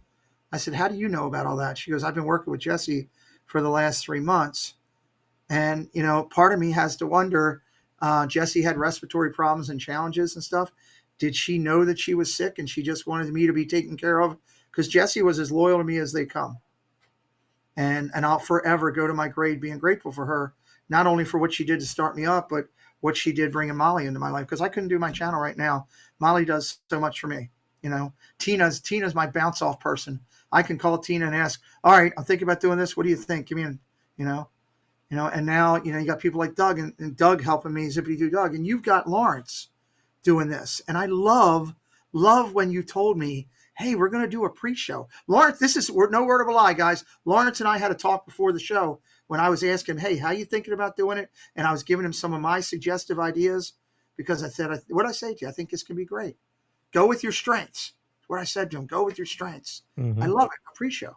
I said, how do you know about all that? She goes, I've been working with Jesse for the last 3 months. And, part of me has to wonder, Jesse had respiratory problems and challenges and stuff. Did she know that she was sick and she just wanted me to be taken care of? Because Jesse was as loyal to me as they come. And I'll forever go to my grave being grateful for her, not only for what she did to start me up, but what she did bringing Molly into my life. Because I couldn't do my channel right now. Molly does so much for me. Tina's my bounce off person. I can call Tina and ask, all right, I'm thinking about doing this. What do you think? Give me an, and now, you got people like Doug and Doug helping me, Zippity Doo Doug. And you've got Lawrence doing this. And I love when you told me, hey, we're going to do a pre-show. Lawrence, no word of a lie, guys. Lawrence and I had a talk before the show when I was asking, hey, how you thinking about doing it? And I was giving him some of my suggestive ideas because I said, what I say to you, I think this can be great. Go with your strengths. That's what I said to him. Go with your strengths. Mm-hmm. I love it, a pre-show.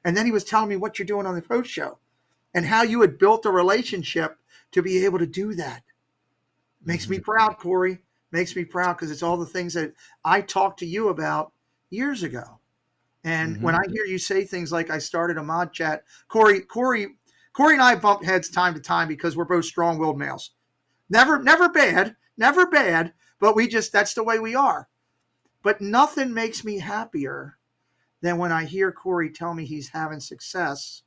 And then he was telling me what you're doing on the post-show and how you had built a relationship to be able to do that. Makes me proud, Corey. Makes me proud because it's all the things that I talked to you about years ago. And when I hear you say things like I started a mod chat, Corey and I bump heads time to time because we're both strong-willed males. Never bad, but that's the way we are. But nothing makes me happier than when I hear Corey tell me he's having success.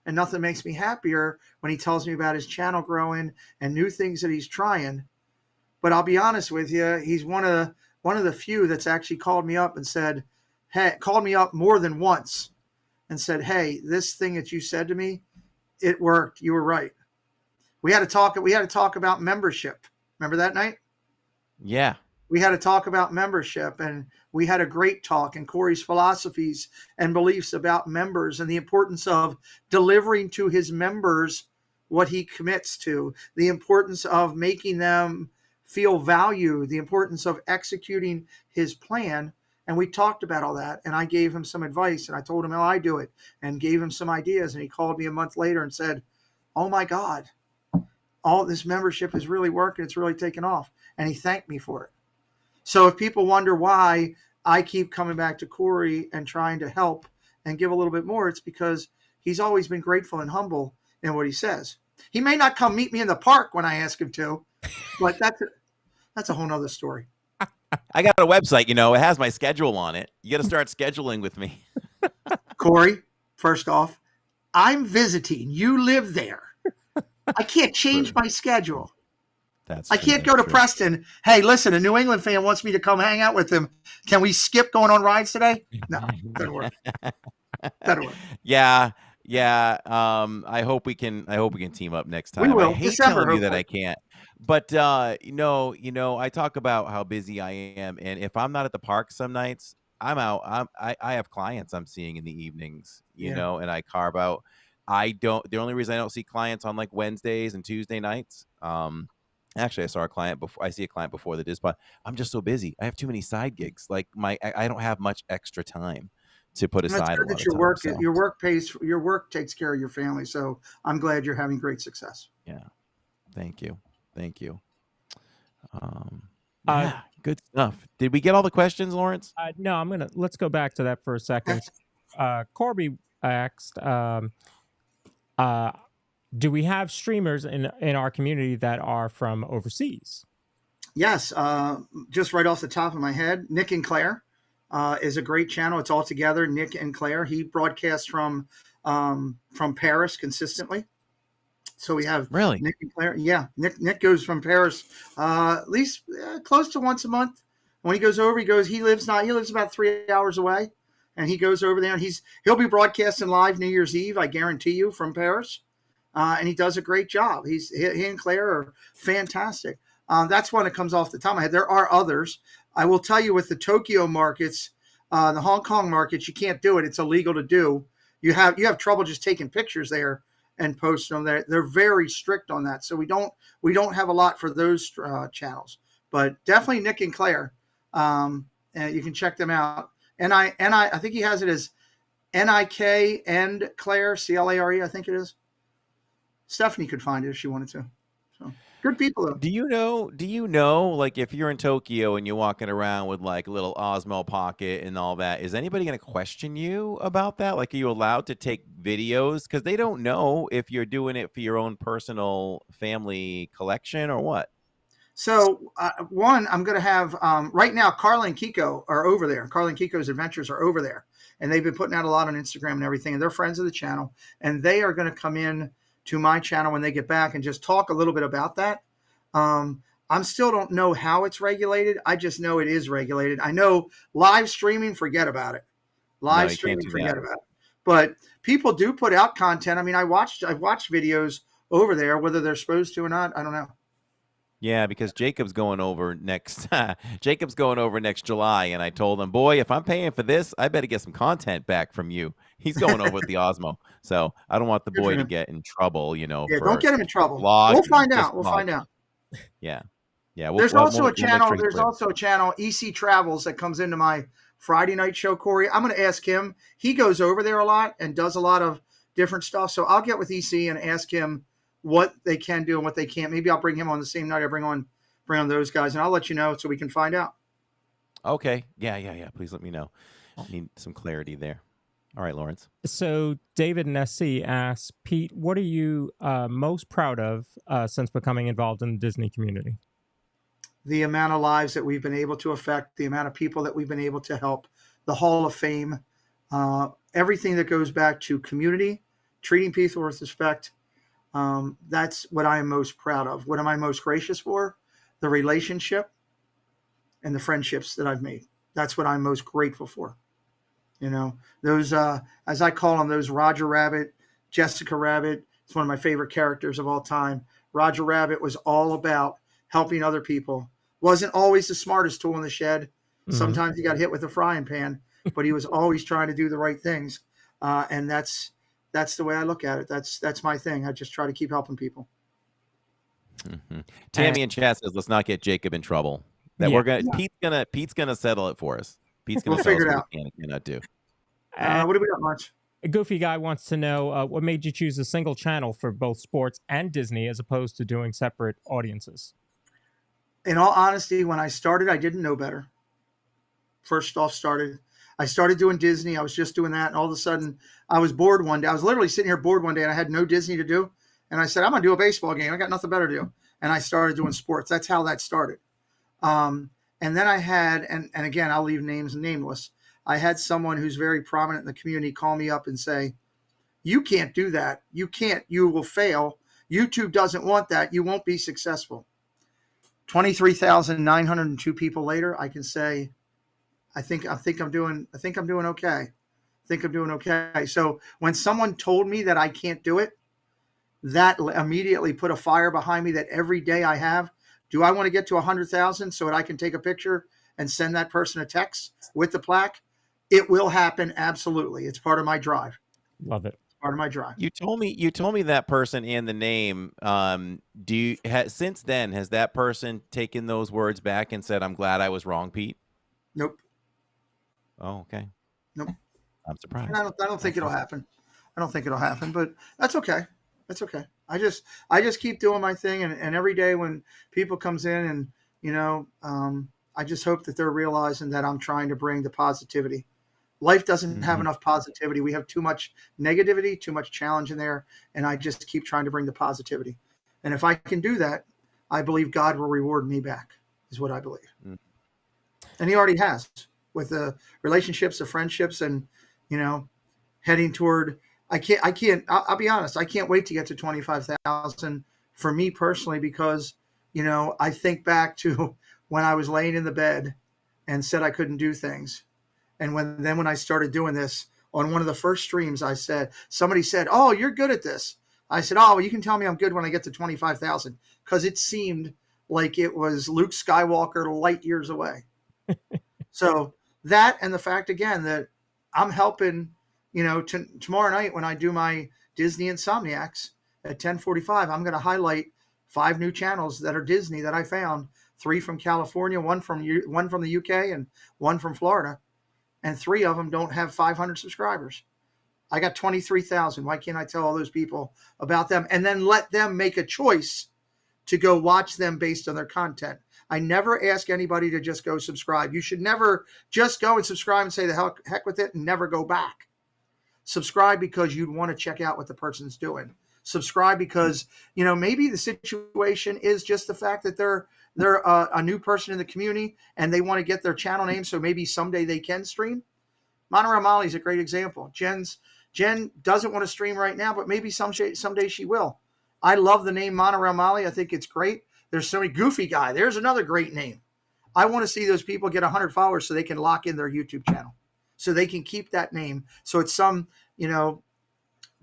And nothing makes me happier when he tells me about his channel growing and new things that he's trying. But I'll be honest with you, he's one of the few that's actually called me up and said, hey, called me up more than once and said, hey, this thing that you said to me, it worked. You were right. We had to talk about membership. Remember that night? Yeah. We had to talk about membership, and we had a great talk, and Corey's philosophies and beliefs about members and the importance of delivering to his members what he commits to, the importance of making them feel valued, the importance of executing his plan. And we talked about all that, and I gave him some advice, and I told him how I do it and gave him some ideas. And he called me a month later and said, oh my God, all this membership is really working. It's really taken off. And he thanked me for it. So if people wonder why I keep coming back to Corey and trying to help and give a little bit more, it's because he's always been grateful and humble in what he says. He may not come meet me in the park when I ask him to, but that's a whole nother story. I got a website, it has my schedule on it. You got to start scheduling with me. Corey, first off, I'm visiting. You live there. I can't change my schedule. I can't go to Preston. Hey, listen, a New England fan wants me to come hang out with him. Can we skip going on rides today? No, doesn't work. Doesn't work. Yeah. I hope we can team up next time. We will. I hate December, telling you that I can't. But I talk about how busy I am, and if I'm not at the park some nights, I'm out. I have clients I'm seeing in the evenings, and I carve out. The only reason I don't see clients on like Wednesdays and Tuesday nights, actually, I see a client before the DIZPod. I'm just so busy. I have too many side gigs. Like I don't have much extra time to put aside. That's good that your work takes care of your family. So I'm glad you're having great success. Yeah. Thank you. Good stuff. Did we get all the questions, Lawrence? No, let's go back to that for a second. Corby asked, do we have streamers in our community that are from overseas? Yes. Just right off the top of my head, Nick and Claire is a great channel. It's all together, Nick and Claire. He broadcasts from Paris consistently. So we have Nick and Claire. Yeah, Nick goes from Paris at least close to once a month. When he goes over, he lives about 3 hours away, and he goes over there, and he'll be broadcasting live New Year's Eve, I guarantee you, from Paris. And he does a great job. He and Claire are fantastic. That's one that comes off the top of my head. There are others. I will tell you, with the Tokyo markets, the Hong Kong markets, you can't do it. It's illegal to do. You have trouble just taking pictures there and posting them. They're very strict on that. So we don't have a lot for those channels. But definitely Nick and Claire. And you can check them out. And I think he has it as NIK and Claire, CLARE, I think it is. Stephanie could find it if she wanted to. So good people though. Do you know, like if you're in Tokyo and you're walking around with like a little Osmo pocket and all that, is anybody going to question you about that? Like, are you allowed to take videos? Because they don't know if you're doing it for your own personal family collection or what. So one, I'm going to have right now, Carla and Kiko are over there. Carla and Kiko's Adventures are over there. And they've been putting out a lot on Instagram and everything. And they're friends of the channel. And they are going to come in to my channel when they get back and just talk a little bit about that. I still don't know how it's regulated. I just know it is regulated. I know live streaming, forget about it. Live streaming, forget about it. But people do put out content. I mean, I've watched videos over there, whether they're supposed to or not. I don't know. Yeah, because Jacob's going over next July, and I told him, boy, if I'm paying for this, I better get some content back from you. He's going over with the Osmo, so I don't want the boy to get in trouble. Yeah, don't get him in trouble. We'll find out. Yeah. There's also a channel, EC Travels, that comes into my Friday night show. Corey, I'm going to ask him. He goes over there a lot and does a lot of different stuff. So I'll get with EC and ask him what they can do and what they can't. Maybe I'll bring him on the same night I bring on those guys, and I'll let you know so we can find out. Okay. Yeah. Please let me know. I need some clarity there. All right, Lawrence. So David Nessie asks, Pete, what are you most proud of since becoming involved in the Disney community? The amount of lives that we've been able to affect, the amount of people that we've been able to help, the Hall of Fame, everything that goes back to community, treating people with respect. That's what I am most proud of. What am I most gracious for? The relationship and the friendships that I've made. That's what I'm most grateful for. You know, those, as I call them, those Roger Rabbit, Jessica Rabbit. It's one of my favorite characters of all time. Roger Rabbit was all about helping other people. Wasn't always the smartest tool in the shed. Sometimes he got hit with a frying pan, but he was always trying to do the right things. And that's the way I look at it. That's my thing. I just try to keep helping people. Tammy in chat says, "Let's not get Jacob in trouble." That we're gonna Pete's gonna settle it for us. Pete's gonna figure it us out. what we can and cannot do. What do we got, March? A Goofy Guy wants to know what made you choose a single channel for both sports and Disney as opposed to doing separate audiences. In all honesty, when I started, I didn't know better. First off, I started doing Disney. I was just doing that. And all of a sudden I was bored one day. I was literally sitting here bored one day and I had no Disney to do. And I said, I'm going to do a baseball game. I got nothing better to do. And I started doing sports. That's how that started. And then I had, and again, I'll leave names nameless. I had someone who's very prominent in the community call me up and say, you can't do that. You can't, you will fail. YouTube doesn't want that. You won't be successful. 23,902 people later, I can say, I think I'm doing okay. So when someone told me that I can't do it, that immediately put a fire behind me that every day I have. Do I want to get to 100,000 so that I can take a picture and send that person a text with the plaque? It will happen. Absolutely. It's part of my drive. Love it. Part of my drive. You told me that person and the name. Since then, has that person taken those words back and said, "I'm glad I was wrong, Pete"? Nope. Oh, okay. Nope. I'm surprised. And I don't think it'll happen. But that's okay. That's okay. I just keep doing my thing. And every day when people comes in and, I just hope that they're realizing that I'm trying to bring the positivity. Life doesn't have enough positivity. We have too much negativity, too much challenge in there. And I just keep trying to bring the positivity. And if I can do that, I believe God will reward me back, is what I believe. And he already has with the relationships, the friendships, and, heading toward, I'll be honest. I can't wait to get to 25,000 for me personally, because, I think back to when I was laying in the bed and said I couldn't do things. And when I started doing this on one of the first streams, somebody said, "Oh, you're good at this." I said, "Oh, well, you can tell me I'm good when I get to 25,000. Because it seemed like it was Luke Skywalker light years away. So that, and the fact again that I'm helping, tomorrow night when I do my Disney Insomniacs at 10:45, I'm going to highlight 5 new channels that are Disney that I found, 3 from California, one from the UK, and 1 from Florida. And 3 of them don't have 500 subscribers. I got 23,000. Why can't I tell all those people about them and then let them make a choice to go watch them based on their content? I never ask anybody to just go subscribe. You should never just go and subscribe and say the heck with it and never go back. Subscribe because you'd want to check out what the person's doing. Subscribe because, maybe the situation is just the fact that they're a new person in the community and they want to get their channel name. So maybe someday they can stream. Monorail Molly is a great example. Jen doesn't want to stream right now, but maybe someday she will. I love the name Monorail Molly. I think it's great. There's so many Goofy Guy. There's another great name. I want to see those people get 100 followers so they can lock in their YouTube channel, so they can keep that name. So it's some,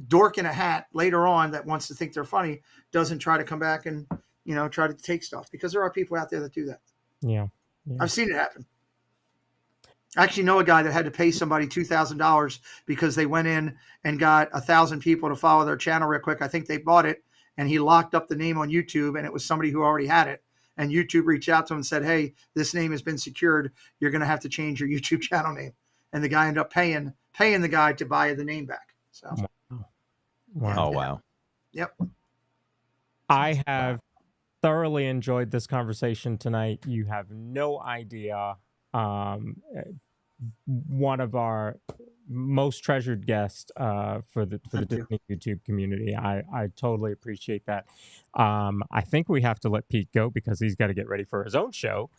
dork in a hat later on that wants to think they're funny doesn't try to come back and, try to take stuff, because there are people out there that do that. Yeah. I've seen it happen. I actually know a guy that had to pay somebody $2,000 because they went in and got 1,000 people to follow their channel real quick. I think they bought it, and he locked up the name on YouTube, and it was somebody who already had it. And YouTube reached out to him and said, "Hey, this name has been secured. You're going to have to change your YouTube channel name." And the guy ended up paying the guy to buy the name back. So, wow. Oh, wow. Yep. I have thoroughly enjoyed this conversation tonight. You have no idea. One of our most treasured guests for the Disney YouTube community. I totally appreciate that. I think we have to let Pete go because he's got to get ready for his own show.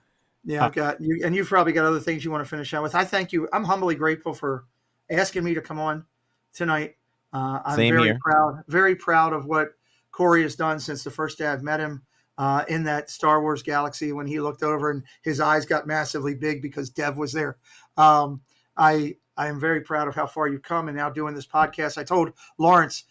Yeah, I've got you, and you've probably got other things you want to finish out with. I thank you. I'm humbly grateful for asking me to come on tonight. I'm Same here. very proud of what Corey has done since the first day I've met him in that Star Wars galaxy when he looked over and his eyes got massively big because Dev was there. I am very proud of how far you've come and now doing this podcast. I told Lawrence,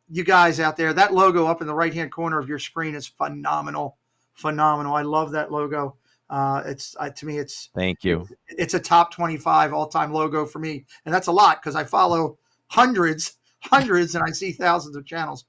you guys out there, that logo up in the right-hand corner of your screen is phenomenal. I love that logo. To me, Thank you. it's a top 25 all-time logo for me, and that's a lot because I follow hundreds, and I see thousands of channels.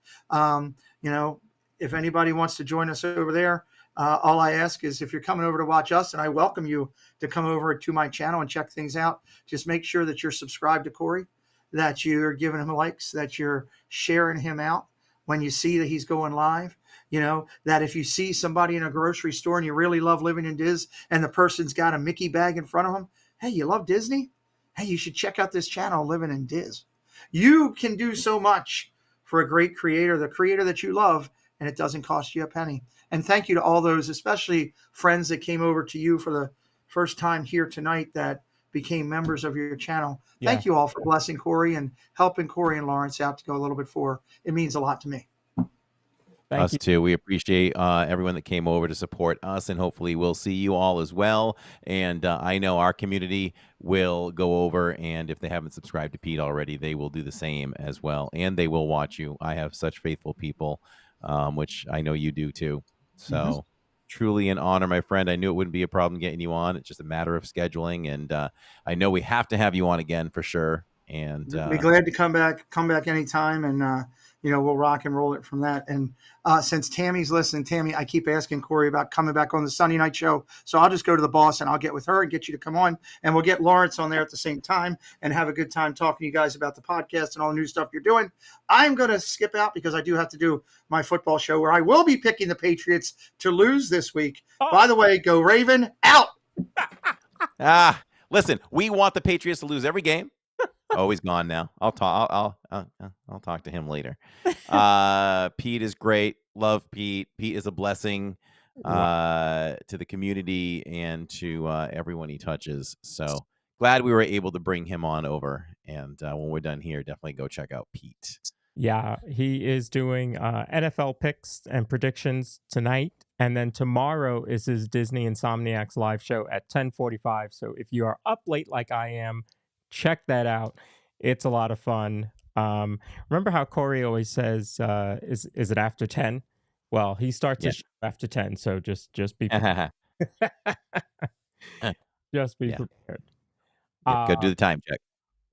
If anybody wants to join us over there, all I ask is if you're coming over to watch us, and I welcome you to come over to my channel and check things out, just make sure that you're subscribed to Corey, that you're giving him likes, that you're sharing him out when you see that he's going live. That if you see somebody in a grocery store and you really love living in Diz and the person's got a Mickey bag in front of them, hey, you love Disney? Hey, you should check out this channel, Living in Diz. You can do so much for a great creator, the creator that you love, and it doesn't cost you a penny. And thank you to all those, especially friends that came over to you for the first time here tonight that became members of your channel. Yeah. Thank you all for blessing Corey and helping Corey and Lawrence out to go a little bit forward. It means a lot to me. Thank Us you. too. We appreciate everyone that came over to support us, and hopefully we'll see you all as well. And I know our community will go over, and if they haven't subscribed to Pete already, they will do the same as well, and they will watch you. I have such faithful people, which I know you do too. So truly an honor, my friend. I knew it wouldn't be a problem getting you on. It's just a matter of scheduling, and I know we have to have you on again for sure. And be glad to come back anytime, and we'll rock and roll it from that. And since Tammy's listening, Tammy, I keep asking Corey about coming back on the Sunday night show, so I'll just go to the boss and I'll get with her and get you to come on, and we'll get Lawrence on there at the same time and have a good time talking to you guys about the podcast and all the new stuff you're doing. I'm going to skip out because I do have to do my football show where I will be picking the Patriots to lose this week. By the way, go Raven, out. Listen, we want the Patriots to lose every game. Oh, he's gone now. I'll talk to him later. Pete is great. Love Pete. Pete is a blessing to the community and to everyone he touches. So glad we were able to bring him on over. And when we're done here, definitely go check out Pete. Yeah, he is doing NFL picks and predictions tonight. And then tomorrow is his Disney Insomniacs live show at 10:45. So if you are up late like I am, check that out. It's a lot of fun. Remember how Corey always says, is it after 10? Well, he starts his show after 10. So just be prepared. Just be prepared. Go do the time check.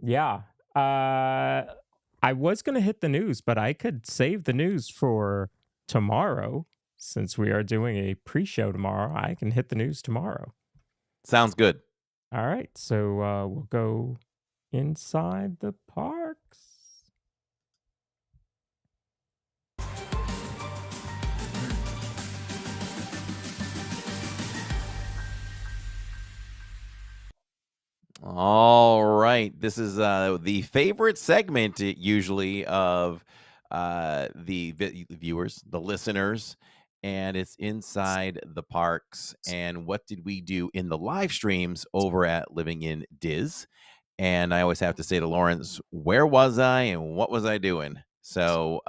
Yeah. I was going to hit the news, but I could save the news for tomorrow. Since we are doing a pre-show tomorrow, I can hit the news tomorrow. Sounds good. All right. So we'll go inside the parks. All right. This is the favorite segment usually of the viewers, the listeners, and it's inside the parks. And what did we do in the live streams over at Living in Diz? And I always have to say to Lawrence, where was I and what was I doing? So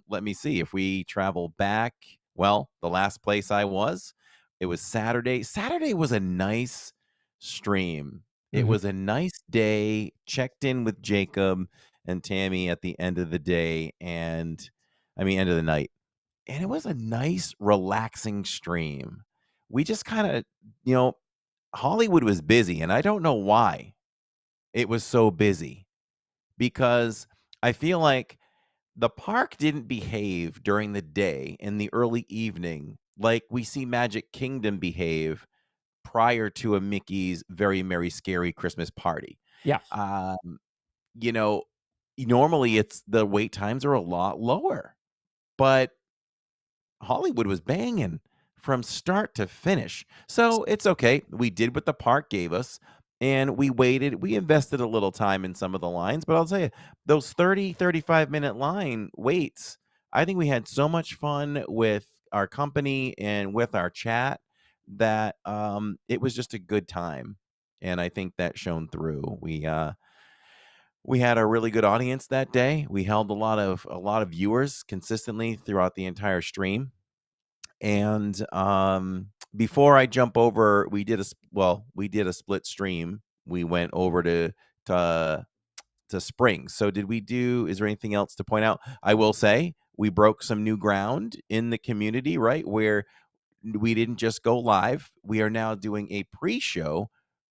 let me see. If we travel back, well, the last place I was, it was Saturday. Saturday was a nice stream. It was a nice day. Checked in with Jacob and Tammy at the end of the day, end of the night. And it was a nice, relaxing stream. We just kind of, Hollywood was busy, and I don't know why it was so busy, because I feel like the park didn't behave during the day in the early evening like we see Magic Kingdom behave prior to a Mickey's Very Merry Scary Christmas Party. Yeah. Normally it's the wait times are a lot lower, but Hollywood was banging from start to finish. So it's okay. We did what the park gave us, and we waited. We invested a little time in some of the lines, but I'll tell you, those 30, 35-minute line waits, I think we had so much fun with our company and with our chat that it was just a good time. And I think that shone through. We had a really good audience that day. We held a lot of viewers consistently throughout the entire stream. And before I jump over, we did a split stream. We went over to Springs. So is there anything else to point out? I will say we broke some new ground in the community, right? Where we didn't just go live. We are now doing a pre-show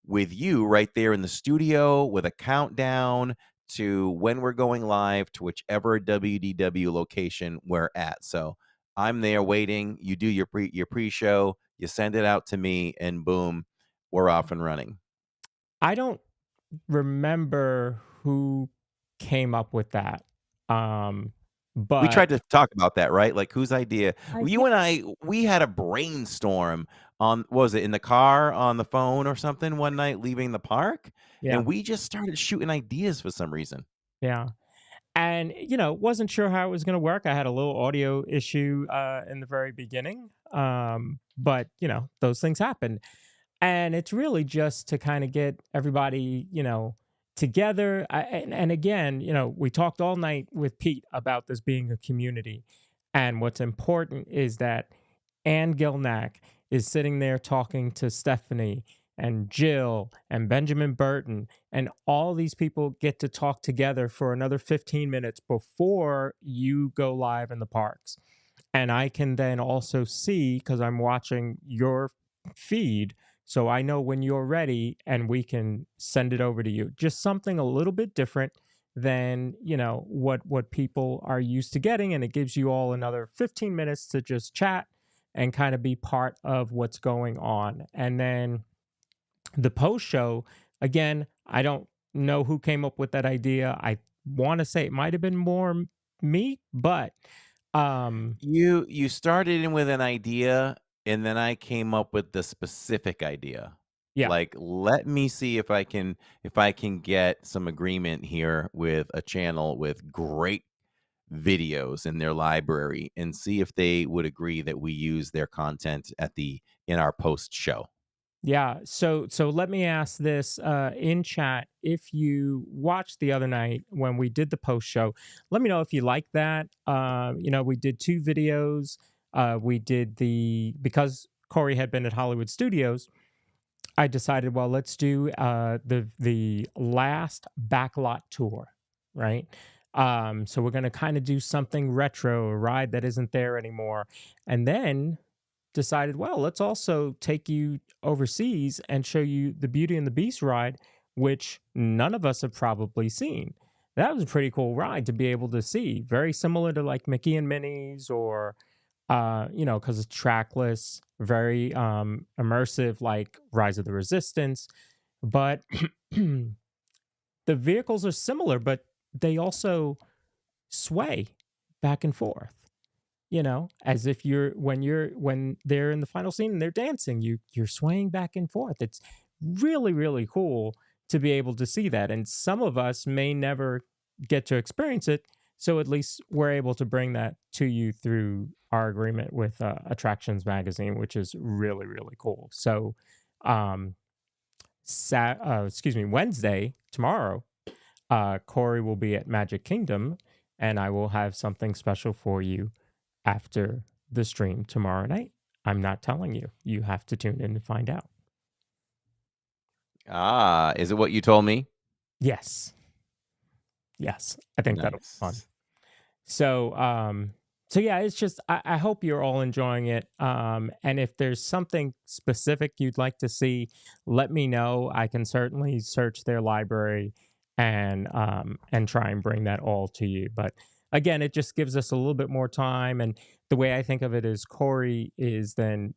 with you right there in the studio with a countdown to when we're going live to whichever WDW location we're at. So I'm there waiting. You do your pre-show, you send it out to me, and boom, we're off and running. I don't remember who came up with that. But We tried to talk about that, right? Like, whose idea? I You and we had a brainstorm on, what was it, in the car, on the phone or something one night leaving the park? yeah, And we just started shooting ideas for some reason. yeah. And wasn't sure how it was going to work. I had a little audio issue in the very beginning, but those things happen. And it's really just to kind of get everybody together. And again, we talked all night with Pete about this being a community, and what's important is that Ann Gilnack is sitting there talking to Stephanie and Jill and Benjamin Burton, and all these people get to talk together for another 15 minutes before you go live in the parks. And I can then also see, because I'm watching your feed, so I know when you're ready and we can send it over to you. Just something a little bit different than what people are used to getting, and it gives you all another 15 minutes to just chat and kind of be part of what's going on. And then the post show, again, I don't know who came up with that idea. I want to say it might have been more me, but You started in with an idea, and then I came up with the specific idea. yeah. Like, let me see if I can get some agreement here with a channel with great videos in their library and see if they would agree that we use their content in our post show. Yeah. So let me ask this in chat. If you watched the other night when we did the post show, let me know if you like that. We did 2 videos. We did because Corey had been at Hollywood Studios, I decided, well, let's do the last backlot tour, right? So we're gonna kind of do something retro, a ride that isn't there anymore, and then decided, well, let's also take you overseas and show you the Beauty and the Beast ride, which none of us have probably seen. That was a pretty cool ride to be able to see. Very similar to like Mickey and Minnie's, or because it's trackless, very immersive, like Rise of the Resistance. But the vehicles are similar, but they also sway back and forth, as if when they're in the final scene and they're dancing, you're swaying back and forth. It's really, really cool to be able to see that. And some of us may never get to experience it. So at least we're able to bring that to you through our agreement with Attractions Magazine, which is really, really cool. So, Wednesday, tomorrow, Corey will be at Magic Kingdom, and I will have something special for you after the stream tomorrow night. I'm not telling you. You have to tune in to find out. Is it what you told me? Yes. I think that'll be fun. Nice. So yeah, it's just I hope you're all enjoying it. And if there's something specific you'd like to see, let me know. I can certainly search their library and try and bring that all to you. But again, it just gives us a little bit more time. And the way I think of it is Corey is then,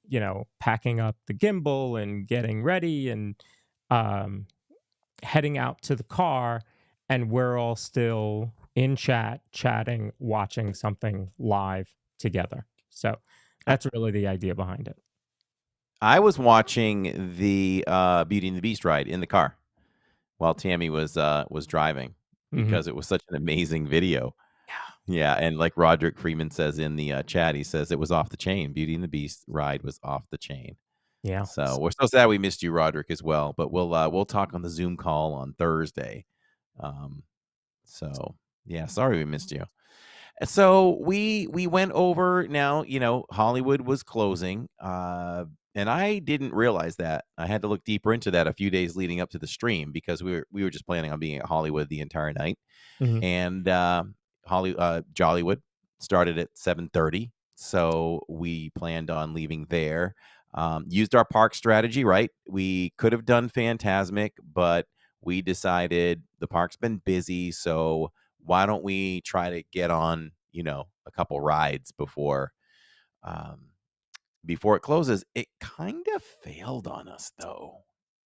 packing up the gimbal and getting ready and heading out to the car, and we're all still in chatting, watching something live together. So that's really the idea behind it. I was watching the Beauty and the Beast ride in the car while Tammy was driving, because it was such an amazing video. Yeah, and like Roderick Freeman says in the chat, he says it was off the chain. Beauty and the Beast ride was off the chain. Yeah. So we're so sad we missed you, Roderick, as well. But we'll talk on the Zoom call on Thursday. So yeah, sorry we missed you. So we went over now, Hollywood was closing, and I didn't realize that. I had to look deeper into that a few days leading up to the stream because we were just planning on being at Hollywood the entire night. Mhm. And Jollywood started at 7:30, so we planned on leaving there. Used our park strategy, right? We could have done Phantasmic, but we decided the park's been busy, so why don't we try to get on, a couple rides um, before it closes. It kind of failed on us though,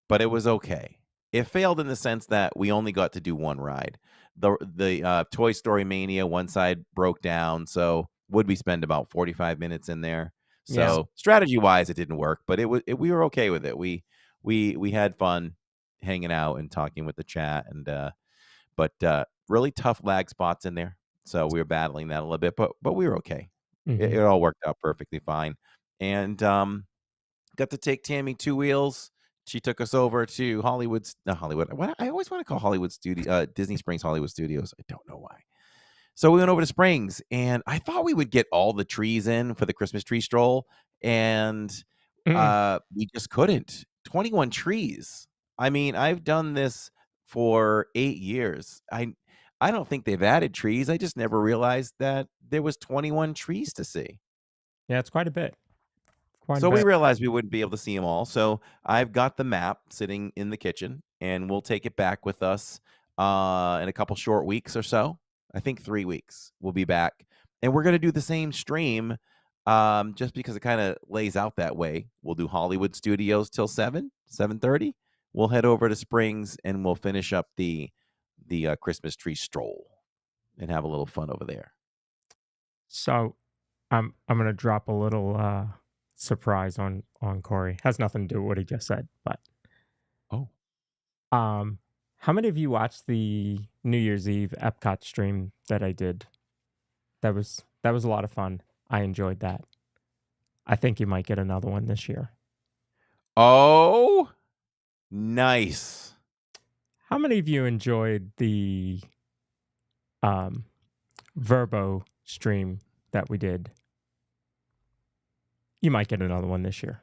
but it was okay. It failed in the sense that we only got to do one ride. The Toy Story Mania, one side broke down, so would we spend about 45 minutes in there? Yeah. So strategy wise, it didn't work, but we were okay with it. We had fun hanging out and talking with the chat, and but really tough lag spots in there, so we were battling that a little bit, but we were okay. It, Mhm. it all worked out perfectly fine, and got to take Tammy two wheels. She took us over to Hollywood. What I always want to call Hollywood Studio, Disney Springs Hollywood Studios. I don't know why. So we went over to Springs, and I thought we would get all the trees in for the Christmas tree stroll, and Mm. we just couldn't. 21 trees. I mean, I've done this for 8 years. I don't think they've added trees. I just never realized that there was 21 trees to see. Yeah, it's quite a bit. Quite a So we bit. realized we wouldn't be able to see them all. So I've got the map sitting in the kitchen, and we'll take it back with us in a couple short weeks or so. I think 3 weeks we'll be back, and we're gonna do the same stream, just because it kind of lays out that way. We'll do Hollywood Studios till 7:30. We'll head over to Springs, and we'll finish up the Christmas tree stroll and have a little fun over there. So I'm gonna drop a little surprise on Corey. Has nothing to do with what he just said, but Oh, um, how many of you watched the New Year's Eve Epcot stream that I did? That was a lot of fun. I enjoyed that. I think you might get another one this year. oh, nice. How many of you enjoyed the um Verbo stream that we did? You might get another one this year.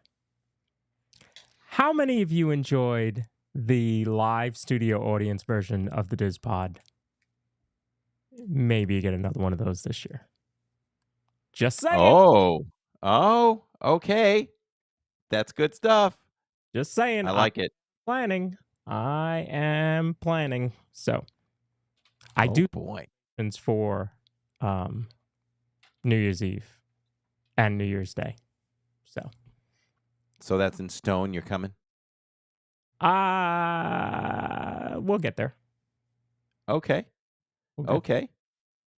How many of you enjoyed the live studio audience version of the DIZPod? Maybe you get another one of those this year. Just saying. Oh, okay. That's good stuff. Just saying. I I'm like it. planning. I am planning. So I Oh do boy. plans for um, New Year's Eve and New Year's Day. So that's in stone. You're coming. We'll get there. Okay. We'll get Okay.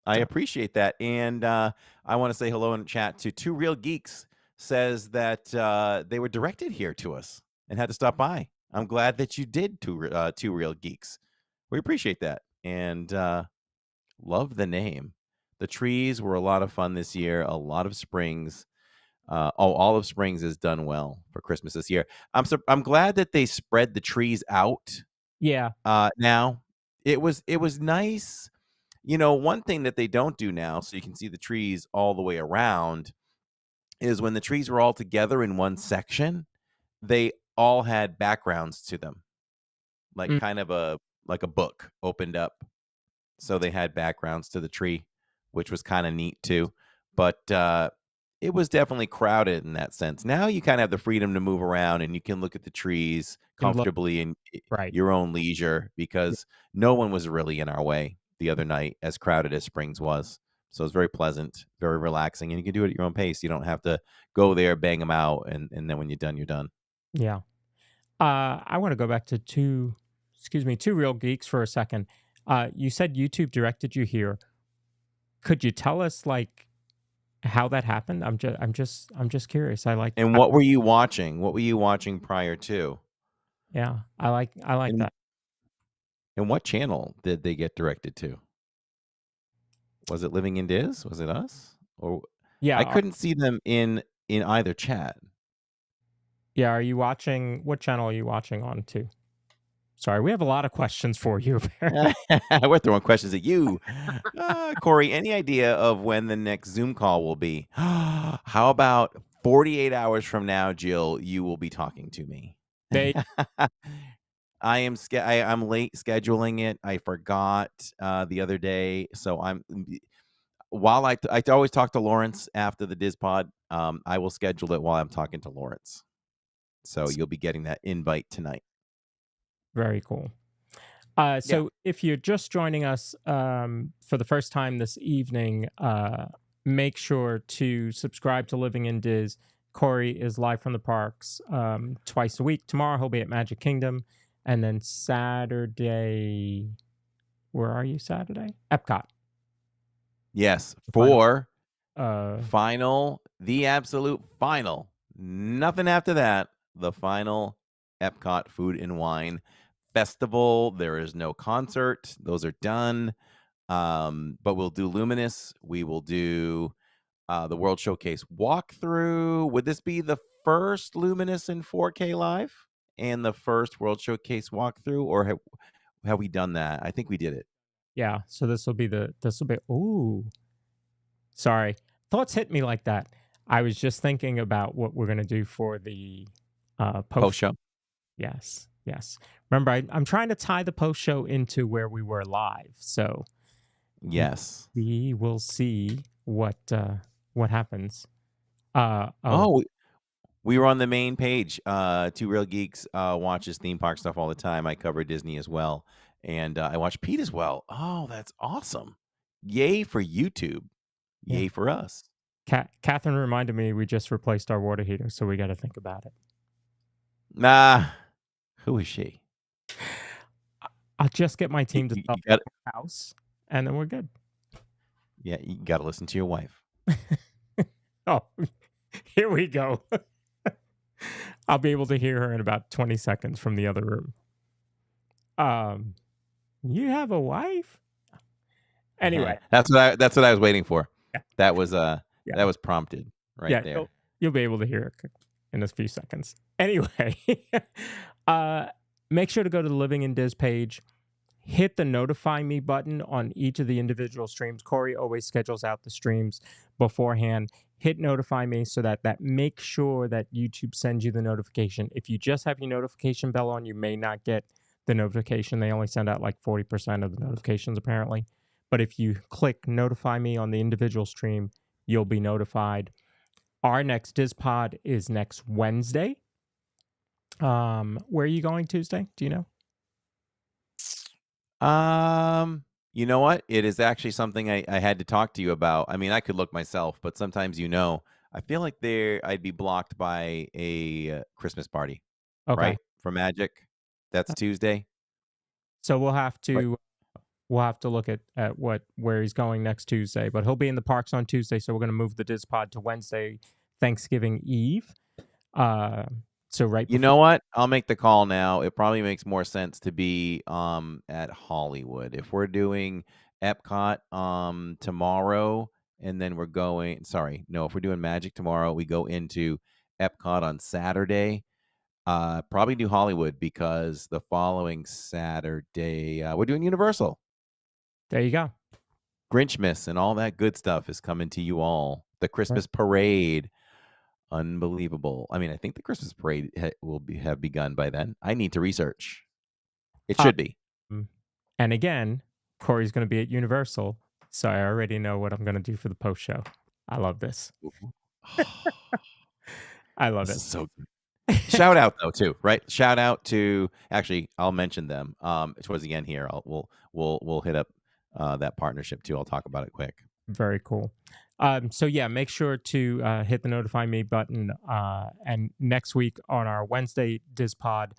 I So- appreciate that. And I want to say hello in chat to Two Real Geeks. Says that they were directed here to us and had to stop by. I'm glad that you did, Two Real Geeks. We appreciate that and love the name. The trees were a lot of fun this year. A lot of springs. Olive Springs has done well for Christmas this year. I'm glad that they spread the trees out. Yeah. Now it was nice. One thing that they don't do now, so you can see the trees all the way around, is when the trees were all together in one section, they all had backgrounds to them, like Mm. kind of like a book opened up. So they had backgrounds to the tree, which was kind of neat too. But it was definitely crowded in that sense. Now you kind of have the freedom to move around and you can look at the trees And look, comfortably in right. your own leisure because no one was really in our way the other night, as crowded as Springs was. So it's very pleasant, very relaxing, and you can do it at your own pace. You don't have to go there, bang them out, and then when you're done, you're done. Yeah. I want to go back to two real geeks for a second. You said YouTube directed you here. Could you tell us like how that happened? I'm just curious. And what were you watching? What were you watching prior to? Yeah. I like And that. and what channel did they get directed to? Was it Living in Diz? Was it us? Or Yeah. I couldn't see them in either chat. Yeah. Are you watching? What channel are you watching on too? Sorry, we have a lot of questions for you. We're throwing questions at you. Corey, any idea of when the next Zoom call will be? How about 48 hours from now, Jill, you will be talking to me? They I'm late scheduling it. I forgot the other day, so while I always talk to Lawrence after the DIZPod, I will schedule it while I'm talking to Lawrence. So you'll be getting that invite tonight. Very cool. So if you're just joining us for the first time this evening, make sure to subscribe to Living in Diz. Corey is live from the parks twice a week. Tomorrow he'll be at Magic Kingdom. And then Saturday, where are you Saturday? Epcot. Yes, The the absolute final. Nothing after that. The final Epcot Food and Wine Festival. There is no concert. Those are done. But we'll do Luminous. We will do the World Showcase walkthrough. Would this be the first Luminous in 4K live and the first World Showcase walkthrough, or have we done that? I think we did it. Yeah, so this will be ooh. Sorry. Thoughts hit me like that. I was just thinking about what we're going to do for the Post show. Yes. Remember, I'm trying to tie the post show into where we were live. So yes, we will see what happens. We were on the main page. Two Real Geeks watches theme park stuff all the time. I cover Disney as well, and I watch Pete as well. Oh, that's awesome! Yay for YouTube! Yay for us! Catherine reminded me we just replaced our water heater, so we got to think about it. Nah, who is she? I'll just get my team to stop at the house, and then we're good. Yeah, you got to listen to your wife. Oh, here we go. I'll be able to hear her in about 20 seconds from the other room. You have a wife? Anyway, that's what I was waiting for. Yeah. That was that was prompted there. You'll be able to hear it in a few seconds. Anyway, make sure to go to the Living in Diz page. Hit the notify me button on each of the individual streams. Corey always schedules out the streams beforehand. Hit notify me so that makes sure that YouTube sends you the notification. If you just have your notification bell on, you may not get the notification. They only send out like 40% of the notifications apparently. But if you click notify me on the individual stream, you'll be notified. Our next DIZPod is next Wednesday. Where are you going Tuesday? Do you know? You know what? It is actually something I had to talk to you about. I mean, I could look myself, but sometimes I feel like I'd be blocked by a Christmas party, right? For Magic. That's Tuesday. So we'll have to look at where he's going next Tuesday, but he'll be in the parks on Tuesday, so we're going to move the DIZPod to Wednesday, Thanksgiving Eve. So right. You know what? I'll make the call now. It probably makes more sense to be at Hollywood. If we're doing Epcot tomorrow, and then if we're doing Magic tomorrow, we go into Epcot on Saturday. Probably do Hollywood because the following Saturday we're doing Universal. There you go. Grinchmas and all that good stuff is coming to you all. The Christmas parade. Unbelievable. I mean, I think the Christmas parade will have begun by then. I need to research. It should be. And again, Corey's going to be at Universal, so I already know what I'm going to do for the post show. I love this. I love it. This is so good. Shout out though too, right? Shout out to I'll mention them towards the end here. We'll hit up that partnership too. I'll talk about it quick. Very cool. So yeah, make sure to hit the notify me button. And next week on our Wednesday DIZPod,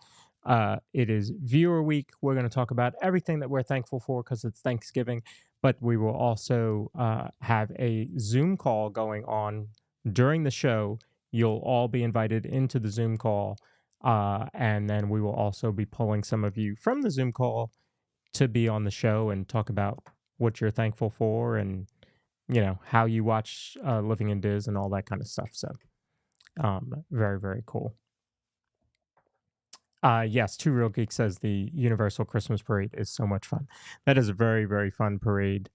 it is Viewer Week. We're going to talk about everything that we're thankful for because it's Thanksgiving, but we will also have a Zoom call going on during the show. You'll all be invited into the Zoom call, and then we will also be pulling some of you from the Zoom call to be on the show and talk about what you're thankful for and how you watch Living in Diz and all that kind of stuff. So very, very cool. Yes, Two Real Geeks says the Universal Christmas Parade is so much fun. That is a very, very fun parade.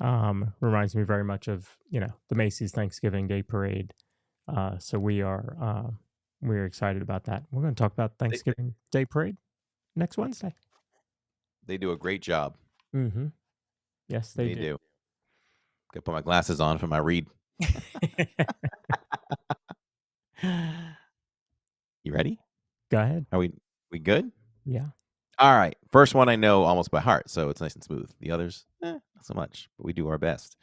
Reminds me very much of, the Macy's Thanksgiving Day Parade. So we're excited about that. We're going to talk about They, Thanksgiving Day Parade next Wednesday. they do a great job. Mm-hmm. Yes, they do. Gotta put my glasses on for my read. You ready? Go ahead. Are we good? Yeah. All right. First one I know almost by heart, so it's nice and smooth. The others, not so much, but we do our best.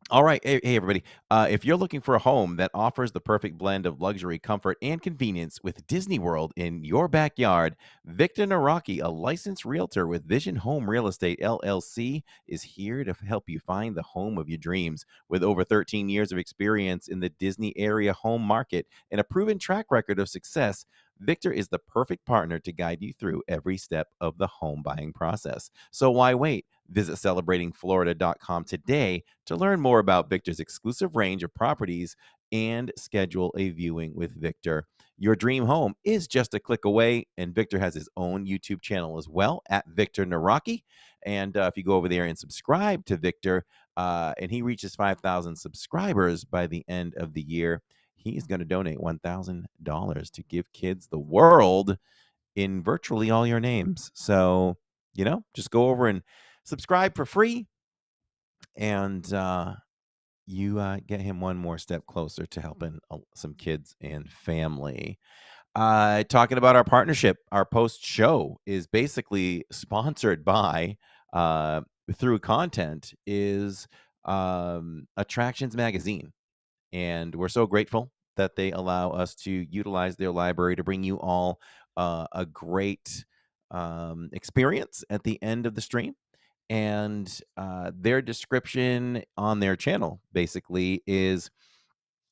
All right. Hey, everybody. If you're looking for a home that offers the perfect blend of luxury, comfort, and convenience with Disney World in your backyard, Victor Naraki, a licensed realtor with Vision Home Real Estate LLC, is here to help you find the home of your dreams. With over 13 years of experience in the Disney area home market and a proven track record of success, Victor is the perfect partner to guide you through every step of the home buying process. So why wait? Visit celebratingflorida.com today to learn more about Victor's exclusive range of properties and schedule a viewing with Victor. Your dream home is just a click away, and Victor has his own YouTube channel as well at Victor Naraki. And if you go over there and subscribe to Victor, and he reaches 5,000 subscribers by the end of the year, he's going to donate $1,000 to give kids the world in virtually all your names. So, just go over and subscribe for free, and you get him one more step closer to helping some kids and family. Talking about our partnership, our post show is basically sponsored by, through content, is Attractions Magazine. And we're so grateful that they allow us to utilize their library to bring you all a great experience at the end of the stream. And their description on their channel basically is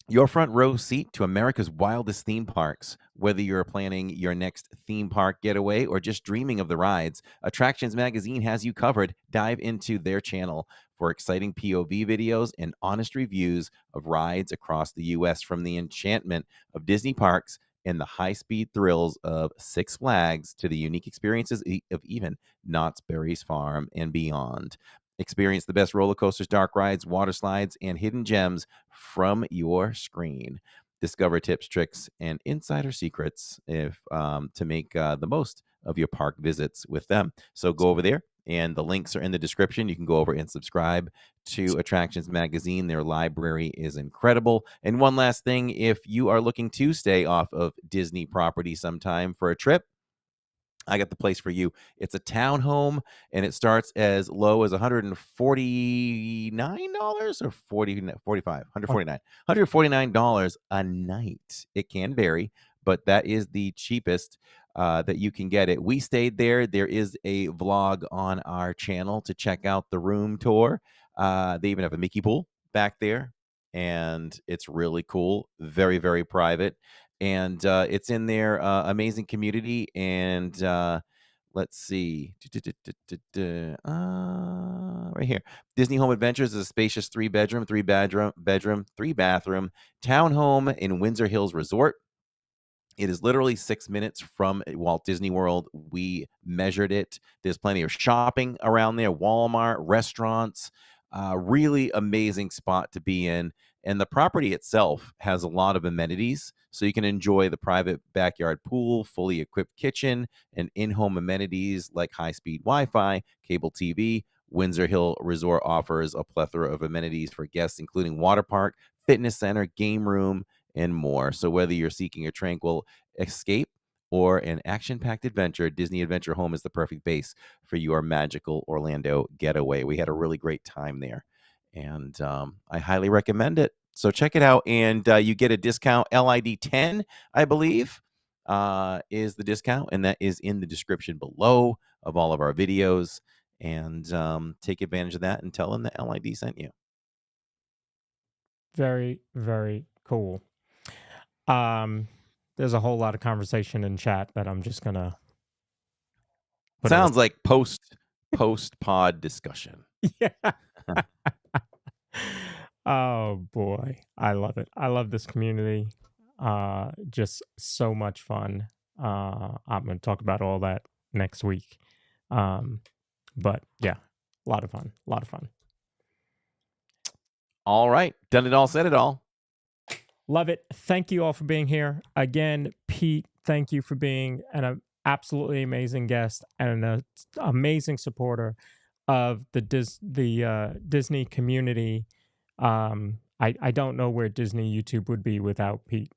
your front row seat to America's wildest theme parks. Whether you're planning your next theme park getaway or just dreaming of the rides, Attractions Magazine has you covered. Dive into their channel for exciting POV videos and honest reviews of rides across the U.S., from the enchantment of Disney parks and the high-speed thrills of Six Flags to the unique experiences of even Knott's Berry's Farm and beyond. Experience the best roller coasters, dark rides, water slides, and hidden gems from your screen. Discover tips, tricks, and insider secrets to make the most of your park visits with them. So go over there, and the links are in the description. You can go over and subscribe to Attractions Magazine. Their library is incredible. And one last thing, if you are looking to stay off of Disney property sometime for a trip, I got the place for you. It's a townhome, and it starts as low as $149 or 45 $149 a night. It can vary, but that is the cheapest that you can get it. We stayed there. There is a vlog on our channel to check out the room tour. They even have a Mickey pool back there, and it's really cool. Very, very private. And it's in their amazing community. And let's see, right here, Disney Home Adventures is a spacious three bedroom, three bathroom townhome in Windsor Hills Resort. It is literally 6 minutes from Walt Disney World. We measured it. There's plenty of shopping around there, Walmart, restaurants, really amazing spot to be in. And the property itself has a lot of amenities, so you can enjoy the private backyard pool, fully equipped kitchen, and in-home amenities like high-speed Wi-Fi, cable TV. Windsor Hill Resort offers a plethora of amenities for guests, including water park, fitness center, game room, and more. So whether you're seeking a tranquil escape or an action-packed adventure, Disney Adventure Home is the perfect base for your magical Orlando getaway. We had a really great time there, and I highly recommend it. So check it out, and you get a discount. LID10, I believe, is the discount, and that is in the description below of all of our videos. And take advantage of that and tell them that LID sent you. Very, very cool. There's a whole lot of conversation in chat that I'm just gonna Sounds like post pod discussion. Yeah. Oh boy, I love it. I love this community. Just so much fun. I'm going to talk about all that next week. But yeah, a lot of fun. All right. Done it all, said it all. Love it. Thank you all for being here. Again, Pete, thank you for being an absolutely amazing guest and an amazing supporter of the Disney community. I don't know where Disney YouTube would be without Pete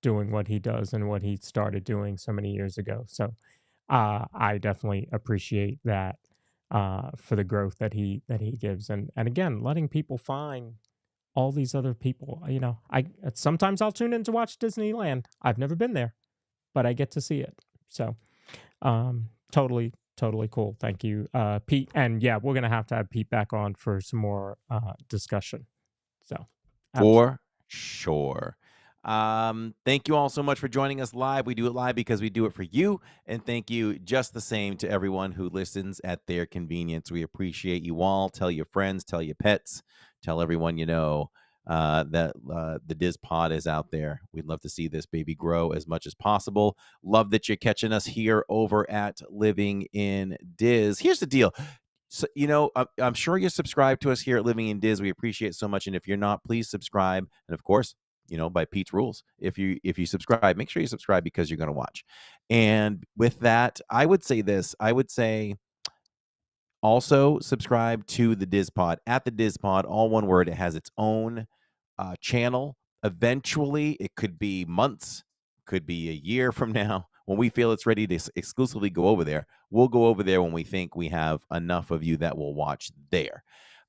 doing what he does and what he started doing so many years ago. So I definitely appreciate that for the growth that he gives, and again, letting people find all these other people. You know, I sometimes I'll tune in to watch Disneyland. I've never been there, but I get to see it. So totally cool. Thank you, Pete. And yeah, we're gonna have to have Pete back on for some more discussion. So For sure. Thank you all so much for joining us live. We do it live because we do it for you. And thank you just the same to everyone who listens at their convenience. We appreciate you all. Tell your friends, tell your pets, tell everyone you know that the DIZPod is out there. We'd love to see this baby grow as much as possible. Love that you're catching us here over at Living in Diz. Here's the deal. So, you know, I'm sure you're subscribed to us here at Living in Diz. We appreciate it so much. And if you're not, please subscribe. And of course, you know, by Pete's rules, if you subscribe, make sure you subscribe because you're going to watch. And with that, I would say this. I would say also subscribe to the DIZPod. At the DIZPod, all one word. It has its own channel. Eventually, it could be months, could be a year from now. When we feel it's ready to exclusively go over there, we'll go over there when we think we have enough of you that will watch there.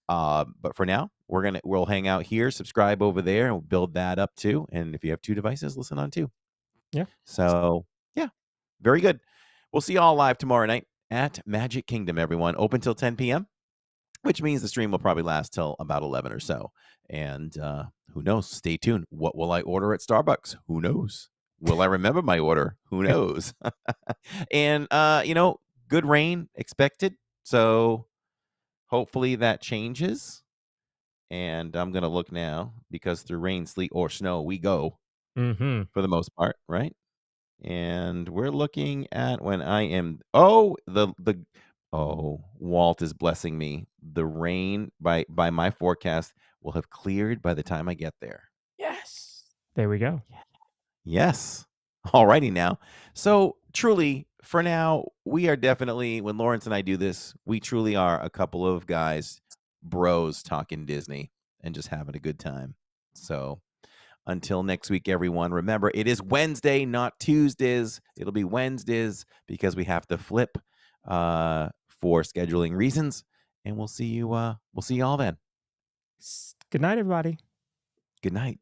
But for now, we'll hang out here, subscribe over there, and we'll build that up too. And if you have 2 devices, listen on 2. Yeah. So yeah, very good. We'll see you all live tomorrow night at Magic Kingdom, everyone. Open till 10 p.m., which means the stream will probably last till about 11 or so. And who knows? Stay tuned. What will I order at Starbucks? Who knows? Will I remember my order? Who knows? And, you know, good rain expected. So hopefully that changes. And I'm going to look now because through rain, sleet, or snow, we go for the most part, right? And we're looking at when I am. Oh, Walt is blessing me. The rain by my forecast will have cleared by the time I get there. Yes. There we go. Yes. Alrighty now. So truly, for now, we are definitely, when Lawrence and I do this, we truly are a couple of guys, bros talking Disney and just having a good time. So until next week, everyone, remember, it is Wednesday, not Tuesdays. It'll be Wednesdays because we have to flip for scheduling reasons. And we'll see you all then. Good night, everybody. Good night.